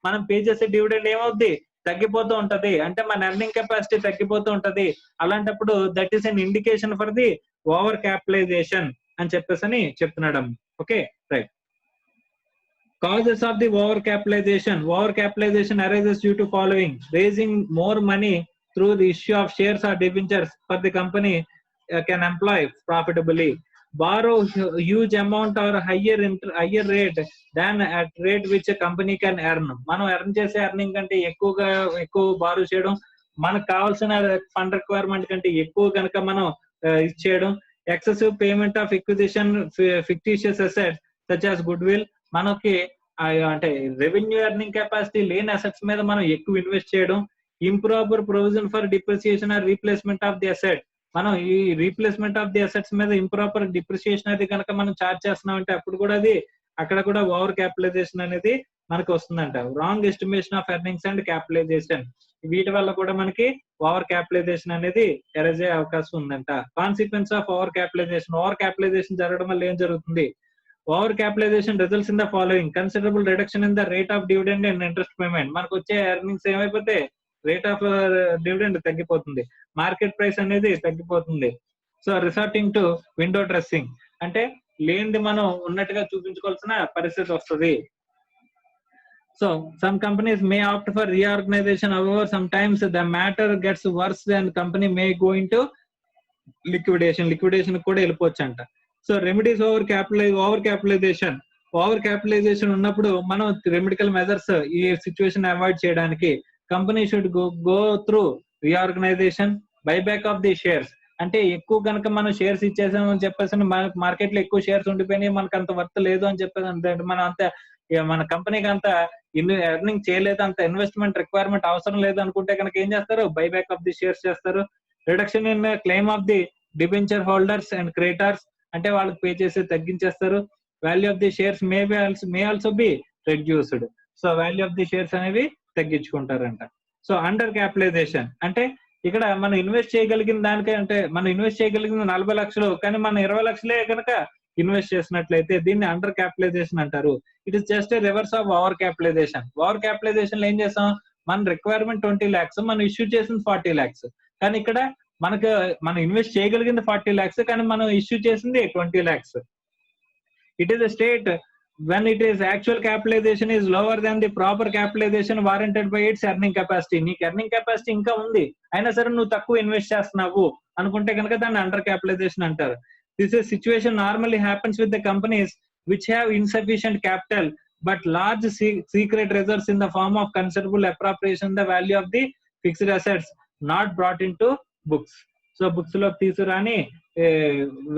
S1: మనం పే చేసే డివిడెండ్ ఏమవుద్ది, తగ్గిపోతూ ఉంటది. అంటే మన ఎర్నింగ్ కెపాసిటీ తగ్గిపోతూ ఉంటది. అలాంటప్పుడు that is an indication for the over capitalization అని చెప్పేసి చెప్తున్నాడు. Okay, right. Causes of the overcapitalization. Overcapitalization arises due to following: raising more money through the issue of shares or debentures for the company can employ profitably. Borrow huge amount or higher rate than at rate which a company can earn. మనం earn చేసే earning కంటే ఎక్కువ borrow చేయడం, మనకు కావాల్సిన fund requirement కంటే ఎక్కువ కనుక మనం ఇచ్చేయడం. Excessive payment of acquisition fictitious assets such as goodwill. మనకి అంటే రెవెన్యూ ఎర్నింగ్ కెపాసిటీ లేని అసెట్స్ మీద మనం ఎక్కువ ఇన్వెస్ట్ చేయడం. Improper provision for depreciation or replacement of the asset. మనం ఈ రీప్లేస్మెంట్ ఆఫ్ ది అసెట్స్ మీద ఇంప్రాపర్ డిప్రిసియేషన్ అది కనుక మనం చార్జ్ చేస్తున్నాం అంటే అప్పుడు కూడా అది అక్కడ కూడా ఓవర్ క్యాపిటలైజేషన్ అనేది మనకు వస్తుందంట. Wrong estimation of earnings and capitalization, వీటి వల్ల కూడా మనకి ఓవర్ క్యాపిటలైజేషన్ అనేది ఎరేజ్ అయ్యే అవకాశం ఉందంట. Consequence of over capitalization. Over capitalization జరగడం వల్ల ఏం జరుగుతుంది? Over capitalization results in the following: considerable reduction in the rate of dividend and interest payment. మనకు వచ్చే ఎర్నింగ్స్ ఏమైపోతే రేట్ ఆఫ్ డివిడెండ్ తగ్గిపోతుంది, మార్కెట్ ప్రైస్ అనేది తగ్గిపోతుంది. So resorting to window dressing, అంటే లేనిది మనం ఉన్నట్టుగా చూపించుకోవాల్సిన పరిస్థితి వస్తుంది. So some companies may opt for reorganization. However, sometimes the matter gets worse and company may go into liquidation కూడా వెళ్ళిపోవచ్చు అంట. సో రెమెడీస్ ఓవర్ క్యాపిటలైజేషన్ ఉన్నప్పుడు మనం రెమెడికల్ మెజర్స్ ఈ సిచ్యువేషన్ అవాయిడ్ చేయడానికి company should go through reorganisation, buyback of the shares. అంటే ఎక్కువ కనుక మనం షేర్స్ ఇచ్చేసామని చెప్పేసి మార్కెట్ లో ఎక్కువ షేర్స్ ఉండిపోయినాయి, మనకు అంత వర్త్ లేదు అని చెప్పేసి మనం అంత మన కంపెనీకి అంత ఎర్నింగ్ చేయలేదు, అంత ఇన్వెస్ట్మెంట్ రిక్వైర్మెంట్ అవసరం లేదు అనుకుంటే కనుక ఏం చేస్తారు? బైబ్యాక్ ఆఫ్ ది షేర్స్ చేస్తారు. Reduction in claim of the debenture holders and creditors, అంటే వాళ్ళకి పే చేసి తగ్గించేస్తారు. Value of the shares may also be reduced. So value of the shares అనేవి తగ్గించుకుంటారంట. సో అండర్ క్యాపిటలైజేషన్ అంటే ఇక్కడ మనం ఇన్వెస్ట్ చేయగలిగిన దానికే, అంటే మనం ఇన్వెస్ట్ చేయగలిగిన 40 లక్షలు కానీ మనం 20 లక్షలే కనుక ఇన్వెస్ట్ చేసినట్లయితే దీన్ని అండర్ క్యాపిటలైజేషన్ అంటారు. It is just a reverse of over capitalization. Over capitalization లో ఏం చేసాం? మన రిక్వైర్మెంట్ 20 lakhs, మనం ఇష్యూ చేసింది 40 lakhs. కానీ ఇక్కడ మనం ఇన్వెస్ట్ చేయగలిగింది 40 lakhs, కానీ మనం ఇష్యూ చేసింది 20 lakhs. It is a state when it is actual capitalization is lower than the proper capitalization warranted by its earning capacity. నీకు ఎర్నింగ్ కెపాసిటీ ఇంకా ఉంది అయినా సరే నువ్వు తక్కువ ఇన్వెస్ట్ చేస్తున్నావు అనుకుంటే కనుక దాన్ని అండర్ క్యాపిటలైజేషన్ అంటారు. This is situation normally happens with the companies which have insufficient capital but large secret reserves in the form of considerable appropriation the value of the fixed assets not brought into books. So books లో తీసుకురాని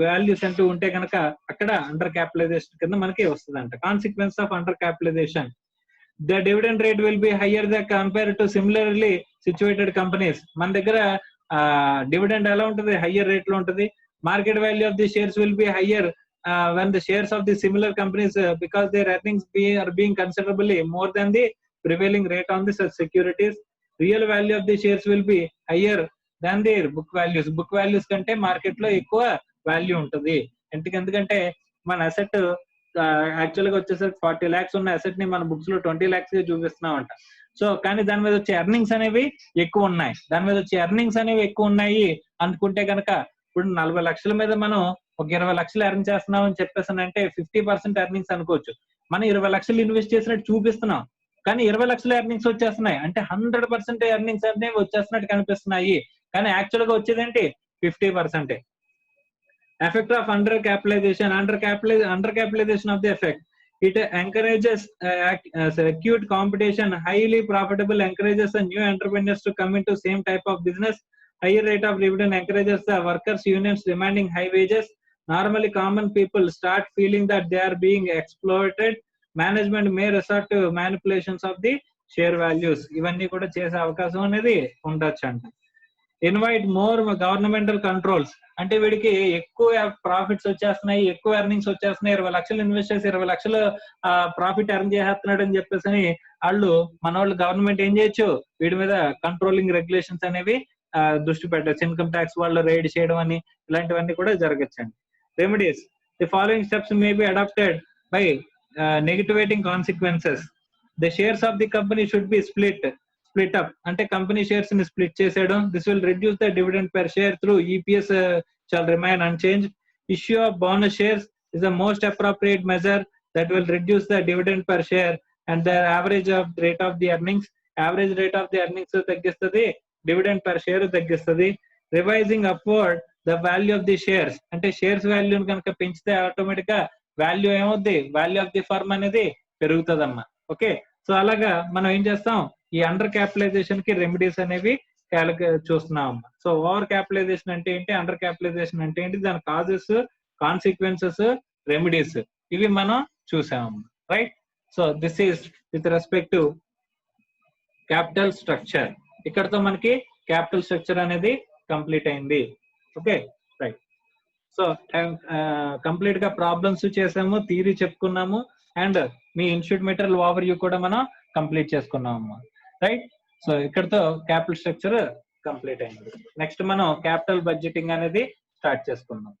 S1: values అంటూ ఉంటే కనుక అక్కడ under capitalisation కింద మనకి వస్తుందంట. Consequence of under capitalization: the dividend rate will be higher the compare to similarly situated companies. మన దగ్గర డివిడెండ్ ఎలా ఉంటుంది? హయ్యర్ రేట్ లో ఉంటుంది. Market value of the shares will be higher when the shares of the similar companies because their earnings are being considerably more than the prevailing rate on the such securities. Real value of the shares will be higher than their book values. Book values కంటే market లో ఎక్కువ value ఉంటుంది. ఎందుకంటే మన asset actual గా వచ్చేసరికి 40 lakhs ఉన్న asset ని మన బుక్స్ లో 20 lakhs చూపిస్తున్నాం అంట. సో కానీ దాని మీద వచ్చే ఎర్నింగ్స్ అనేవి ఎక్కువ ఉన్నాయి అనుకుంటే కనుక ఇప్పుడు 40 లక్షల మీద మనం ఒక 20 లక్షలు ఎర్న్ చేస్తున్నాం అని చెప్పేసి అంటే 50% ఎర్నింగ్స్ అనుకోవచ్చు. మనం 20 లక్షలు ఇన్వెస్ట్ చేసినట్టు చూపిస్తున్నాం కానీ 20 లక్షల ఎర్నింగ్స్ వచ్చేస్తున్నాయి. అంటే 100% ఎర్నింగ్స్ అనేవి వచ్చేస్తున్నట్టు కనిపిస్తున్నాయి. కానీ యాక్చువల్ గా వచ్చేదేంటి 50%. Effect of under capitalization of the effect. It encourages acute competition, highly profitable, encourages the new entrepreneurs to come into same type of business. Higher rate of dividend encourages the workers unions demanding high wages. Normally common people start feeling that they are being exploited. Management may resort to manipulations of the share values. ఇవన్నీ కూడా చేసే అవకాశం అనేది ఉండొచ్చు అంట. Invite more governmental controls. అంటే వీడికి ఎక్కువ ప్రాఫిట్స్ వచ్చేస్తున్నాయి, ఎక్కువ ఎర్నింగ్స్ వచ్చేస్తున్నాయి, 20 లక్షలు ఇన్వెస్ట్ చేసి 20 లక్షలు ప్రాఫిట్ ఎర్న్ చేస్తున్నాడు అని చెప్పేసి మన వాళ్ళు గవర్నమెంట్ ఏం చేయొచ్చు, వీడి మీద కంట్రోలింగ్ రెగ్యులేషన్స్ అనేవి దృష్టి పెట్టచ్చు. ఇన్కమ్ ట్యాక్స్ వాళ్ళు రైడ్ చేయడం అని ఇలాంటివన్నీ కూడా జరగచ్చండి. Remedies. The following steps may be adopted by negativating consequences. The shares of the company should be split up. అంటే కంపెనీ షేర్స్ ని స్ప్లిట్ చేసేయడం. This will reduce the dividend per share through EPS shall remain unchanged. Issue of bonus shares is the most appropriate measure that will reduce the dividend per share and the average of rate of the earnings. Average rate of the earnings తగ్గిస్తుంది, dividend per share తగ్గిస్తుంది. Revising upward the value of the shares. అంటే shares వాల్యూని కనుక పెంచితే automatic గా value ఏమవుద్ది, value of the firm అనేది పెరుగుతుందమ్మా. Okay, so అలాగా మనం ఏం చేస్తాం, ఈ అండర్ క్యాపిటలైజేషన్ కి రెమెడీస్ అనేవి చూస్తున్నాం. సో ఓవర్ క్యాపిటలైజేషన్ అంటే ఏంటి, అండర్ క్యాపిటలైజేషన్ అంటే ఏంటి, దాని కాజెస్, కాన్సిక్వెన్సెస్, రెమెడీస్ ఇవి మనం చూసాము. Right. So this is with respect to capital structure. ఇక్కడతో మనకి క్యాపిటల్ స్ట్రక్చర్ అనేది కంప్లీట్ అయింది. Okay, right. సో కంప్లీట్ గా ప్రాబ్లమ్స్ చేసాము, థియరీ చెప్పుకున్నాము, and me institute material over view కూడా మనం కంప్లీట్ చేసుకున్నాము. రైట్. సో ఇక్కడతో క్యాపిటల్ స్ట్రక్చర్ కంప్లీట్ అయింది. నెక్స్ట్ మనం క్యాపిటల్ బడ్జెటింగ్ అనేది స్టార్ట్ చేసుకుందాం.